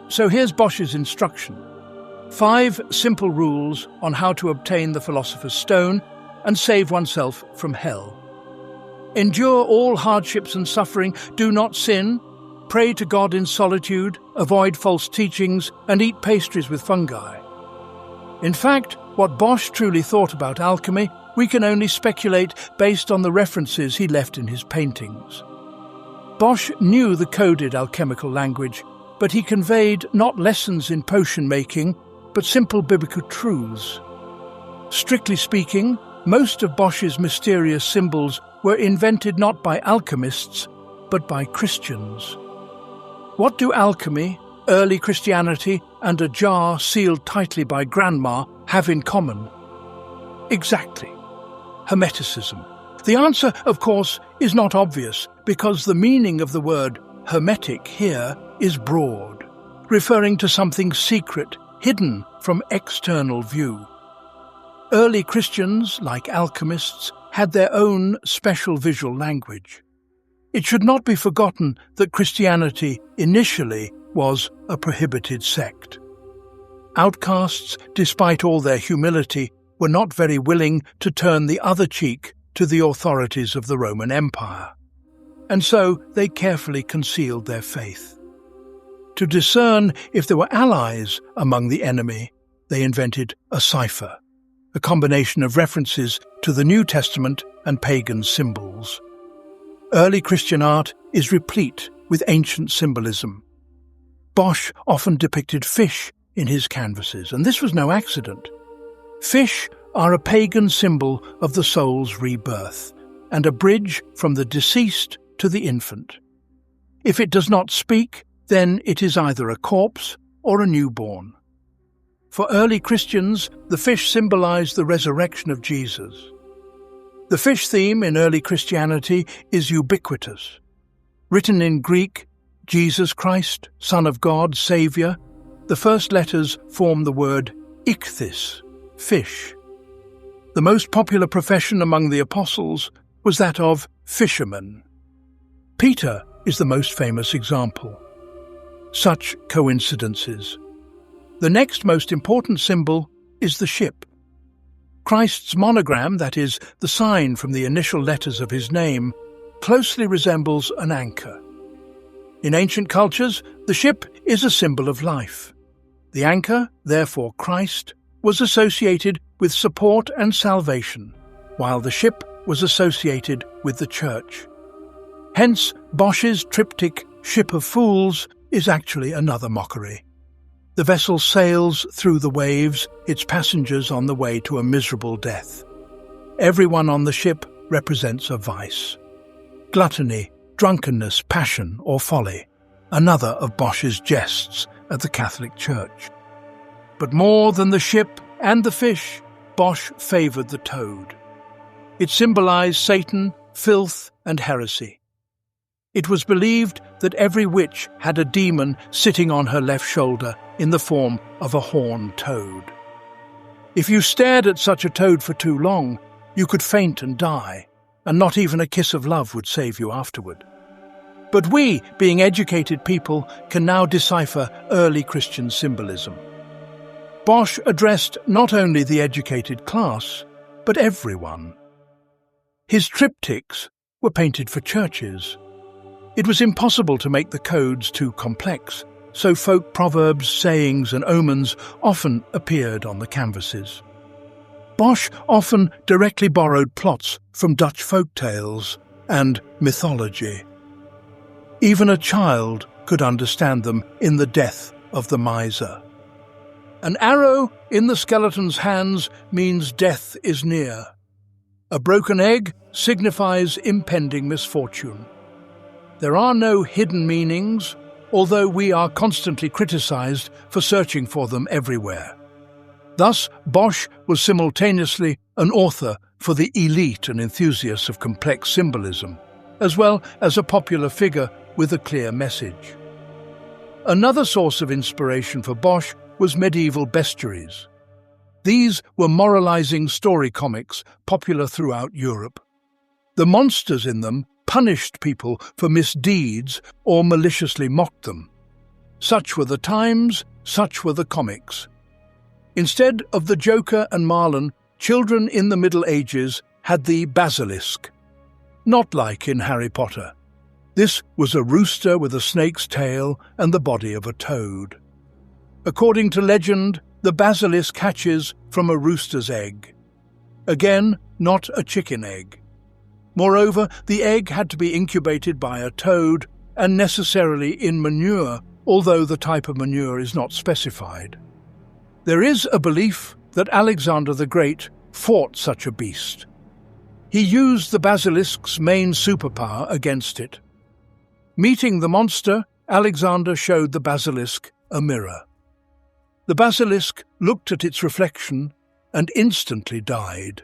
So here's Bosch's instruction. 5 simple rules on how to obtain the philosopher's stone and save oneself from hell. Endure all hardships and suffering, do not sin, pray to God in solitude, avoid false teachings, and eat pastries with fungi. In fact, what Bosch truly thought about alchemy, we can only speculate based on the references he left in his paintings. Bosch knew the coded alchemical language, but he conveyed not lessons in potion making, but simple biblical truths. Strictly speaking, most of Bosch's mysterious symbols were invented not by alchemists, but by Christians. What do alchemy, early Christianity, and a jar sealed tightly by grandma have in common? Exactly. Hermeticism. The answer, of course, is not obvious, because the meaning of the word hermetic here is broad, referring to something secret, hidden from external view. Early Christians, like alchemists, had their own special visual language. It should not be forgotten that Christianity initially was a prohibited sect. Outcasts, despite all their humility, were not very willing to turn the other cheek to the authorities of the Roman Empire, and so they carefully concealed their faith. To discern if there were allies among the enemy, they invented a cipher, a combination of references to the New Testament and pagan symbols. Early Christian art is replete with ancient symbolism. Bosch often depicted fish in his canvases, and this was no accident. Fish are a pagan symbol of the soul's rebirth, and a bridge from the deceased to the infant. If it does not speak, then it is either a corpse or a newborn. For early Christians, the fish symbolized the resurrection of Jesus. The fish theme in early Christianity is ubiquitous. Written in Greek, Jesus Christ, Son of God, Saviour, the first letters form the word ichthys, fish. The most popular profession among the apostles was that of fisherman. Peter is the most famous example. Such coincidences. The next most important symbol is the ship. Christ's monogram, that is, the sign from the initial letters of his name, closely resembles an anchor. In ancient cultures, the ship is a symbol of life. The anchor, therefore Christ, was associated with support and salvation, while the ship was associated with the church. Hence, Bosch's triptych Ship of Fools is actually another mockery. The vessel sails through the waves, its passengers on the way to a miserable death. Everyone on the ship represents a vice. Gluttony, drunkenness, passion, or folly, another of Bosch's jests at the Catholic Church. But more than the ship and the fish, Bosch favoured the toad. It symbolised Satan, filth, and heresy. It was believed that every witch had a demon sitting on her left shoulder in the form of a horned toad. If you stared at such a toad for too long, you could faint and die, and not even a kiss of love would save you afterward. But we, being educated people, can now decipher early Christian symbolism. Bosch addressed not only the educated class, but everyone. His triptychs were painted for churches. It was impossible to make the codes too complex, so folk proverbs, sayings and omens often appeared on the canvases. Bosch often directly borrowed plots from Dutch folk tales and mythology. Even a child could understand them in The Death of the Miser. An arrow in the skeleton's hands means death is near. A broken egg signifies impending misfortune. There are no hidden meanings, although we are constantly criticized for searching for them everywhere. Thus, Bosch was simultaneously an author for the elite and enthusiasts of complex symbolism, as well as a popular figure with a clear message. Another source of inspiration for Bosch was medieval bestiaries. These were moralizing story comics popular throughout Europe. The monsters in them punished people for misdeeds or maliciously mocked them. Such were the times, such were the comics. Instead of the Joker and Marlin, children in the Middle Ages had the basilisk. Not like in Harry Potter. This was a rooster with a snake's tail and the body of a toad. According to legend, the basilisk hatches from a rooster's egg. Again, not a chicken egg. Moreover, the egg had to be incubated by a toad and necessarily in manure, although the type of manure is not specified. There is a belief that Alexander the Great fought such a beast. He used the basilisk's main superpower against it. Meeting the monster, Alexander showed the basilisk a mirror. The basilisk looked at its reflection and instantly died.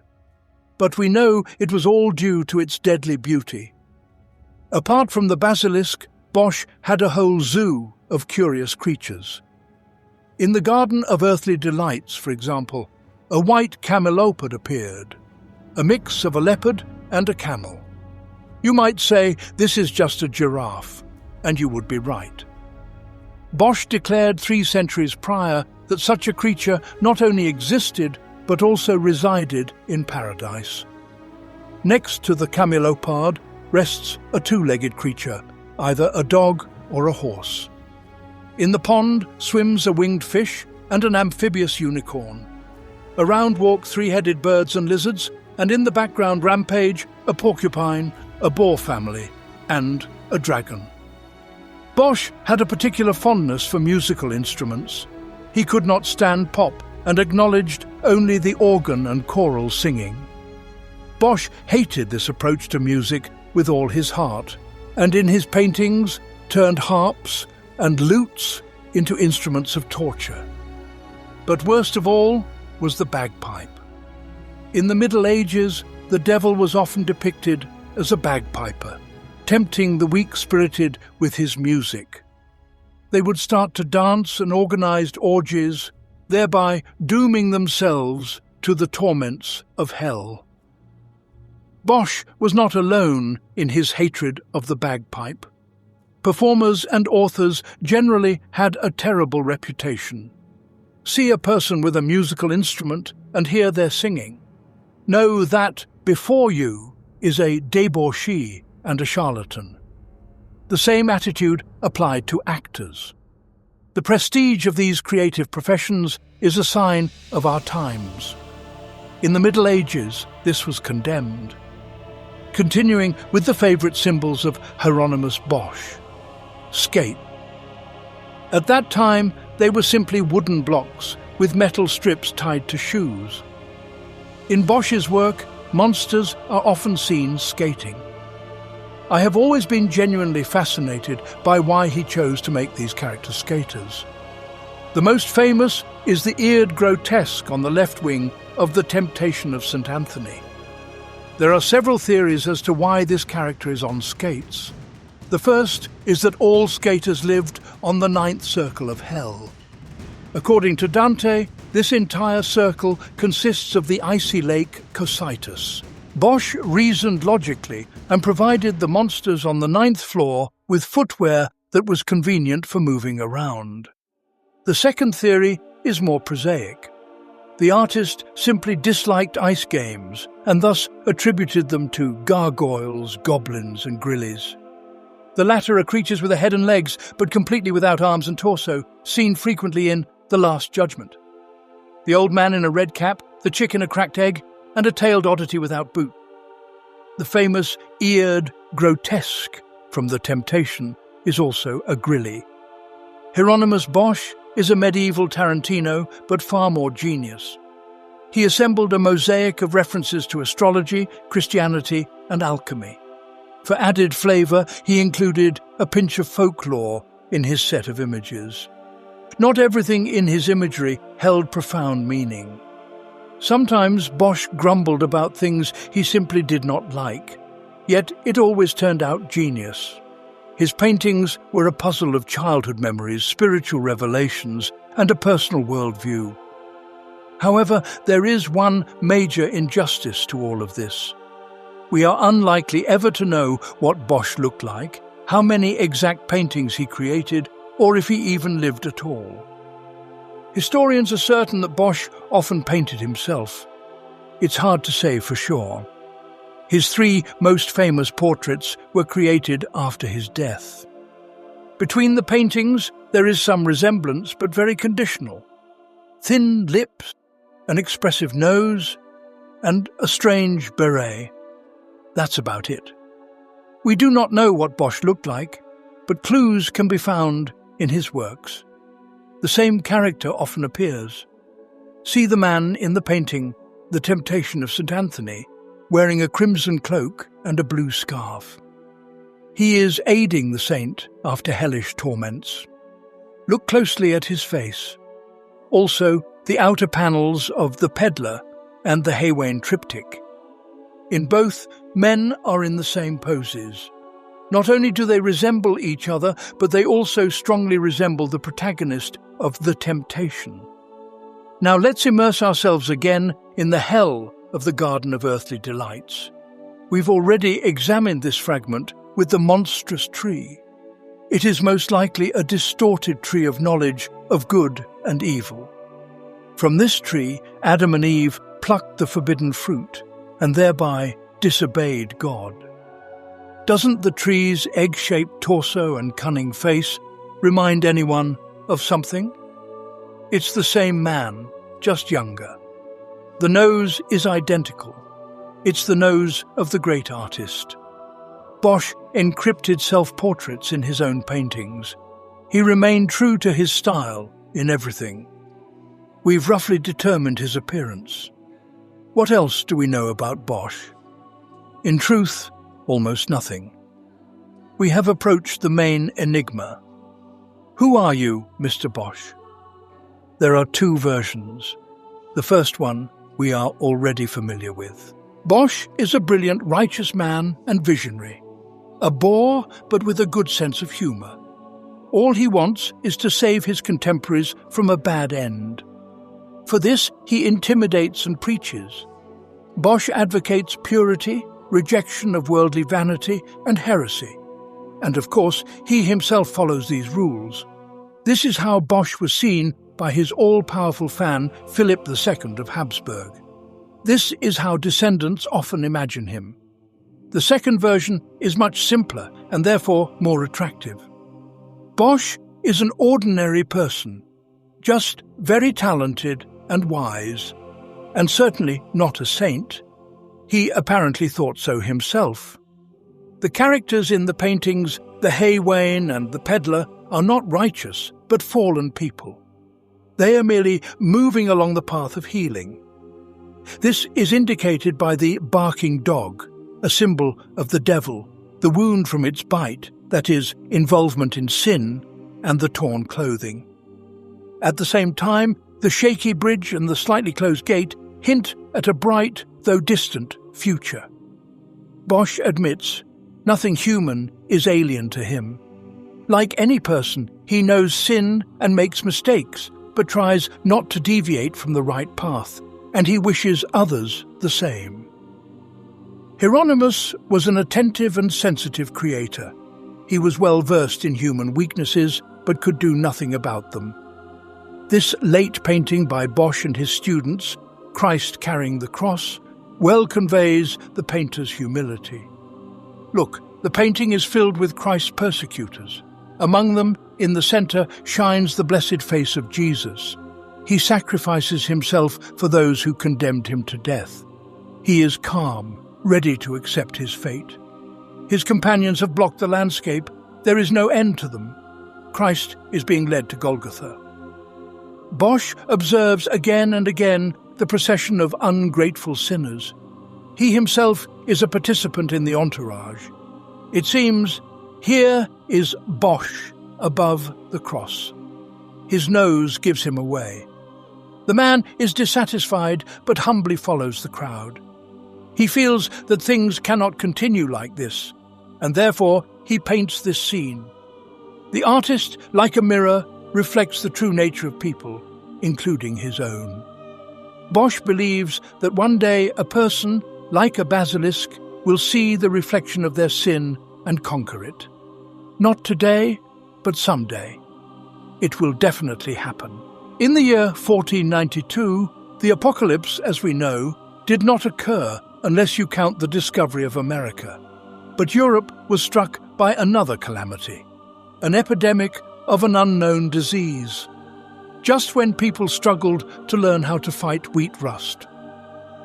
But we know it was all due to its deadly beauty. Apart from the basilisk, Bosch had a whole zoo of curious creatures. In the Garden of Earthly Delights, for example, a white camelopard appeared, a mix of a leopard and a camel. You might say this is just a giraffe, and you would be right. Bosch declared 3 centuries prior that such a creature not only existed, but also resided in paradise. Next to the camelopard rests a 2-legged creature, either a dog or a horse. In the pond swims a winged fish and an amphibious unicorn. Around walk 3-headed birds and lizards, and in the background rampage a porcupine, a boar family, and a dragon. Bosch had a particular fondness for musical instruments. He could not stand pop and acknowledged only the organ and choral singing. Bosch hated this approach to music with all his heart, and in his paintings turned harps and lutes into instruments of torture. But worst of all was the bagpipe. In the Middle Ages, the devil was often depicted as a bagpiper, tempting the weak-spirited with his music. They would start to dance and organized orgies, thereby dooming themselves to the torments of hell. Bosch was not alone in his hatred of the bagpipe. Performers and authors generally had a terrible reputation. See a person with a musical instrument and hear their singing. Know that before you is a debauchee and a charlatan. The same attitude applied to actors. The prestige of these creative professions is a sign of our times. In the Middle Ages, this was condemned. Continuing with the favourite symbols of Hieronymus Bosch. Skate. At that time, they were simply wooden blocks with metal strips tied to shoes. In Bosch's work, monsters are often seen skating. I have always been genuinely fascinated by why he chose to make these characters skaters. The most famous is the eared grotesque on the left wing of The Temptation of St. Anthony. There are several theories as to why this character is on skates. The first is that all skaters lived on the ninth circle of hell. According to Dante, this entire circle consists of the icy lake Cocytus. Bosch reasoned logically and provided the monsters on the ninth floor with footwear that was convenient for moving around. The second theory is more prosaic. The artist simply disliked ice games and thus attributed them to gargoyles, goblins and grillies. The latter are creatures with a head and legs, but completely without arms and torso, seen frequently in The Last Judgment. The old man in a red cap, the chick in a cracked egg, and a tailed oddity without boot. The famous eared grotesque from The Temptation is also a grilly. Hieronymus Bosch is a medieval Tarantino, but far more genius. He assembled a mosaic of references to astrology, Christianity, and alchemy. For added flavour, he included a pinch of folklore in his set of images. Not everything in his imagery held profound meaning. Sometimes Bosch grumbled about things he simply did not like, yet it always turned out genius. His paintings were a puzzle of childhood memories, spiritual revelations, and a personal worldview. However, there is one major injustice to all of this. We are unlikely ever to know what Bosch looked like, how many exact paintings he created, or if he even lived at all. Historians are certain that Bosch often painted himself. It's hard to say for sure. His three most famous portraits were created after his death. Between the paintings, there is some resemblance, but very conditional. Thin lips, an expressive nose, and a strange beret. That's about it. We do not know what Bosch looked like, but clues can be found in his works. The same character often appears. See the man in the painting, The Temptation of St. Anthony, wearing a crimson cloak and a blue scarf. He is aiding the saint after hellish torments. Look closely at his face. Also, the outer panels of the Peddler and the Haywain triptych. In both, men are in the same poses. Not only do they resemble each other, but they also strongly resemble the protagonist of The Temptation. Now let's immerse ourselves again in the hell of the Garden of Earthly Delights. We've already examined this fragment with the monstrous tree. It is most likely a distorted tree of knowledge of good and evil. From this tree, Adam and Eve plucked the forbidden fruit and thereby disobeyed God. Doesn't the tree's egg-shaped torso and cunning face remind anyone of something? It's the same man, just younger. The nose is identical. It's the nose of the great artist. Bosch encrypted self-portraits in his own paintings. He remained true to his style in everything. We've roughly determined his appearance. What else do we know about Bosch? In truth, almost nothing. We have approached the main enigma. Who are you, Mr. Bosch? There are two versions. The first one we are already familiar with. Bosch is a brilliant, righteous man and visionary. A bore, but with a good sense of humour. All he wants is to save his contemporaries from a bad end. For this, he intimidates and preaches. Bosch advocates purity, rejection of worldly vanity and heresy. And of course, he himself follows these rules. This is how Bosch was seen by his all-powerful fan, Philip II of Habsburg. This is how descendants often imagine him. The second version is much simpler and therefore more attractive. Bosch is an ordinary person, just very talented and wise, and certainly not a saint. He apparently thought so himself. The characters in the paintings, the haywain and the peddler, are not righteous, but fallen people. They are merely moving along the path of healing. This is indicated by the barking dog, a symbol of the devil, the wound from its bite, that is, involvement in sin, and the torn clothing. At the same time, the shaky bridge and the slightly closed gate hint at a bright, though distant, future. Bosch admits nothing human is alien to him. Like any person, he knows sin and makes mistakes, but tries not to deviate from the right path, and he wishes others the same. Hieronymus was an attentive and sensitive creator. He was well versed in human weaknesses, but could do nothing about them. This late painting by Bosch and his students, Christ carrying the cross, well conveys the painter's humility. Look, the painting is filled with Christ's persecutors. Among them, in the center, shines the blessed face of Jesus. He sacrifices himself for those who condemned him to death. He is calm, ready to accept his fate. His companions have blocked the landscape. There is no end to them. Christ is being led to Golgotha. Bosch observes again and again the procession of ungrateful sinners. He himself is a participant in the entourage. It seems here is Bosch above the cross. His nose gives him away. The man is dissatisfied but humbly follows the crowd. He feels that things cannot continue like this, and therefore he paints this scene. The artist, like a mirror, reflects the true nature of people, including his own. Bosch believes that one day a person, like a basilisk, will see the reflection of their sin and conquer it. Not today, but someday. It will definitely happen. In the year 1492, the apocalypse, as we know, did not occur unless you count the discovery of America. But Europe was struck by another calamity, an epidemic of an unknown disease, just when people struggled to learn how to fight wheat rust.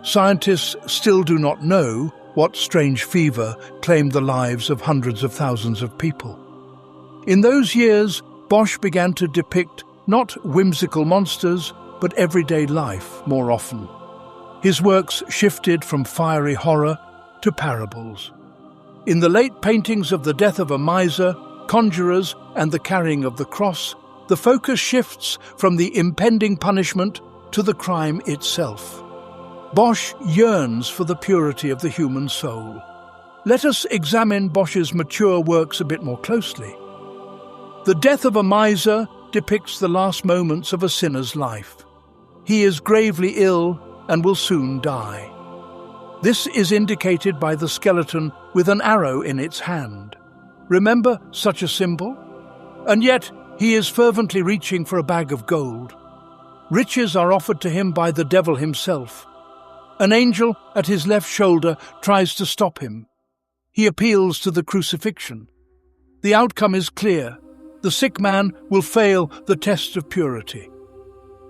Scientists still do not know what strange fever claimed the lives of hundreds of thousands of people. In those years, Bosch began to depict not whimsical monsters, but everyday life more often. His works shifted from fiery horror to parables. In the late paintings of the death of a miser, conjurers, and the carrying of the cross, the focus shifts from the impending punishment to the crime itself. Bosch yearns for the purity of the human soul. Let us examine Bosch's mature works a bit more closely. The death of a miser depicts the last moments of a sinner's life. He is gravely ill and will soon die. This is indicated by the skeleton with an arrow in its hand. Remember such a symbol? And yet he is fervently reaching for a bag of gold. Riches are offered to him by the devil himself. An angel at his left shoulder tries to stop him. He appeals to the crucifixion. The outcome is clear. The sick man will fail the test of purity.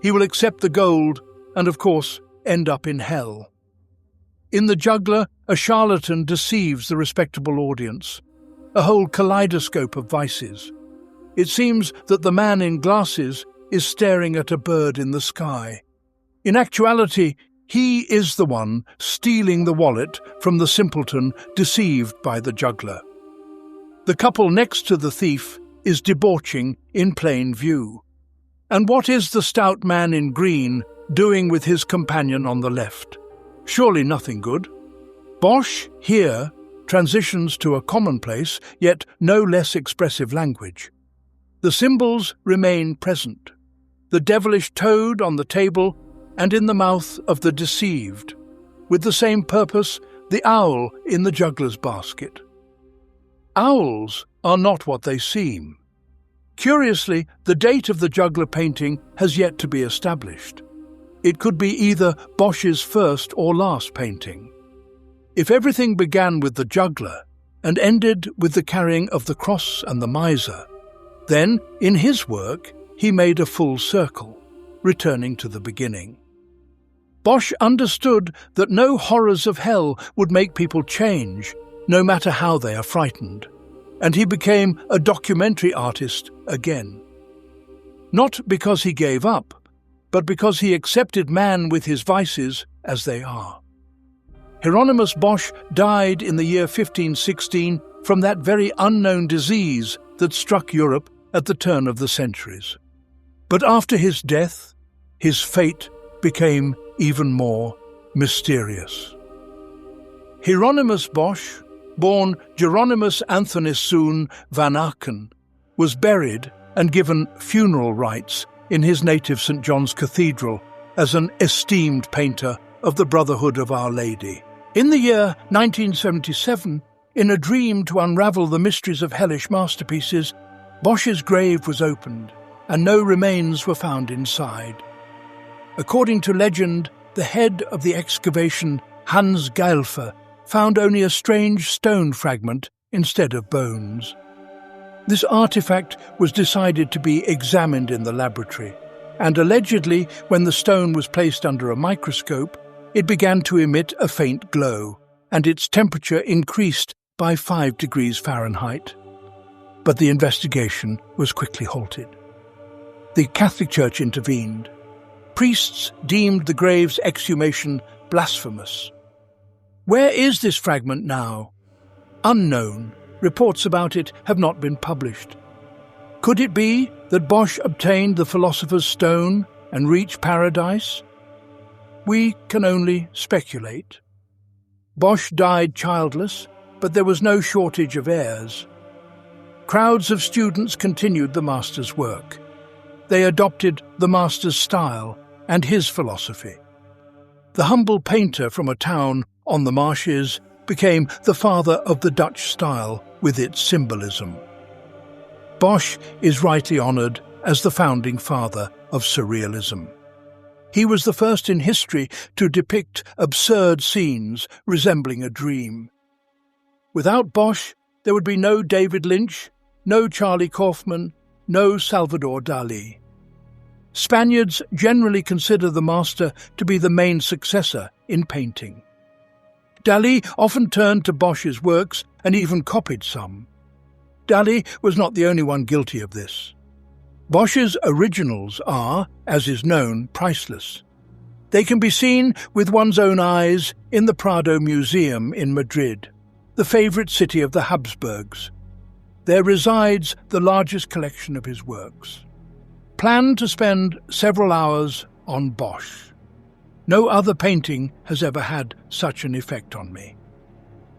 He will accept the gold and, of course, end up in hell. In the juggler, a charlatan deceives the respectable audience, a whole kaleidoscope of vices. It seems that the man in glasses is staring at a bird in the sky. In actuality, he is the one stealing the wallet from the simpleton deceived by the juggler. The couple next to the thief is debauching in plain view. And what is the stout man in green doing with his companion on the left? Surely nothing good. Bosch, here, transitions to a commonplace, yet no less expressive language. The symbols remain present. The devilish toad on the table and in the mouth of the deceived. With the same purpose, the owl in the juggler's basket. Owls are not what they seem. Curiously, the date of the juggler painting has yet to be established. It could be either Bosch's first or last painting. If everything began with the juggler and ended with the carrying of the cross and the miser, then, in his work, he made a full circle, returning to the beginning. Bosch understood that no horrors of hell would make people change, no matter how they are frightened, and he became a documentary artist again. Not because he gave up, but because he accepted man with his vices as they are. Hieronymus Bosch died in the year 1516 from that very unknown disease that struck Europe at the turn of the centuries. But after his death, his fate became even more mysterious. Hieronymus Bosch, born Hieronymus Anthonius Sohn van Aken, was buried and given funeral rites in his native St. John's Cathedral as an esteemed painter of the Brotherhood of Our Lady. In the year 1977, in a dream to unravel the mysteries of hellish masterpieces, Bosch's grave was opened, and no remains were found inside. According to legend, the head of the excavation, Hans Geilfer, found only a strange stone fragment instead of bones. This artifact was decided to be examined in the laboratory, and allegedly, when the stone was placed under a microscope, it began to emit a faint glow, and its temperature increased by 5 degrees Fahrenheit. But the investigation was quickly halted. The Catholic Church intervened. Priests deemed the grave's exhumation blasphemous. Where is this fragment now? Unknown. Reports about it have not been published. Could it be that Bosch obtained the Philosopher's Stone and reached paradise? We can only speculate. Bosch died childless, but there was no shortage of heirs. Crowds of students continued the master's work. They adopted the master's style and his philosophy. The humble painter from a town on the marshes became the father of the Dutch style with its symbolism. Bosch is rightly honoured as the founding father of Surrealism. He was the first in history to depict absurd scenes resembling a dream. Without Bosch, there would be no David Lynch, no Charlie Kaufman, no Salvador Dali. Spaniards generally consider the master to be the main successor in painting. Dali often turned to Bosch's works and even copied some. Dali was not the only one guilty of this. Bosch's originals are, as is known, priceless. They can be seen with one's own eyes in the Prado Museum in Madrid, the favourite city of the Habsburgs. There resides the largest collection of his works. Plan to spend several hours on Bosch. No other painting has ever had such an effect on me.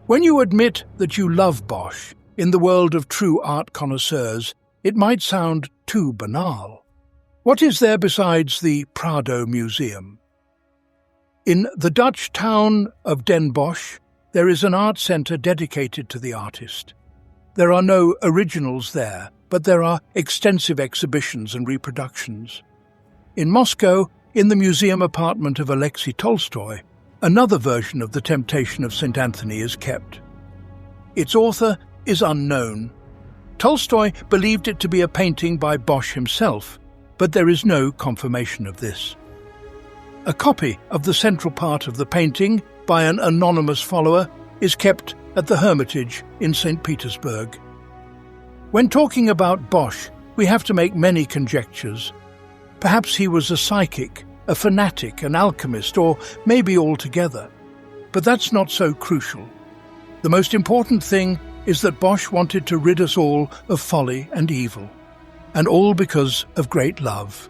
When you admit that you love Bosch in the world of true art connoisseurs, it might sound too banal. What is there besides the Prado Museum? In the Dutch town of Den Bosch, there is an art centre dedicated to the artist. There are no originals there, but there are extensive exhibitions and reproductions. In Moscow, in the museum apartment of Alexei Tolstoy, another version of The Temptation of St. Anthony is kept. Its author is unknown. Tolstoy believed it to be a painting by Bosch himself, but there is no confirmation of this. A copy of the central part of the painting by an anonymous follower is kept at the Hermitage in St. Petersburg. When talking about Bosch, we have to make many conjectures. Perhaps he was a psychic, a fanatic, an alchemist, or maybe all together. But that's not so crucial. The most important thing is that Bosch wanted to rid us all of folly and evil, and all because of great love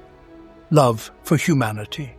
for humanity.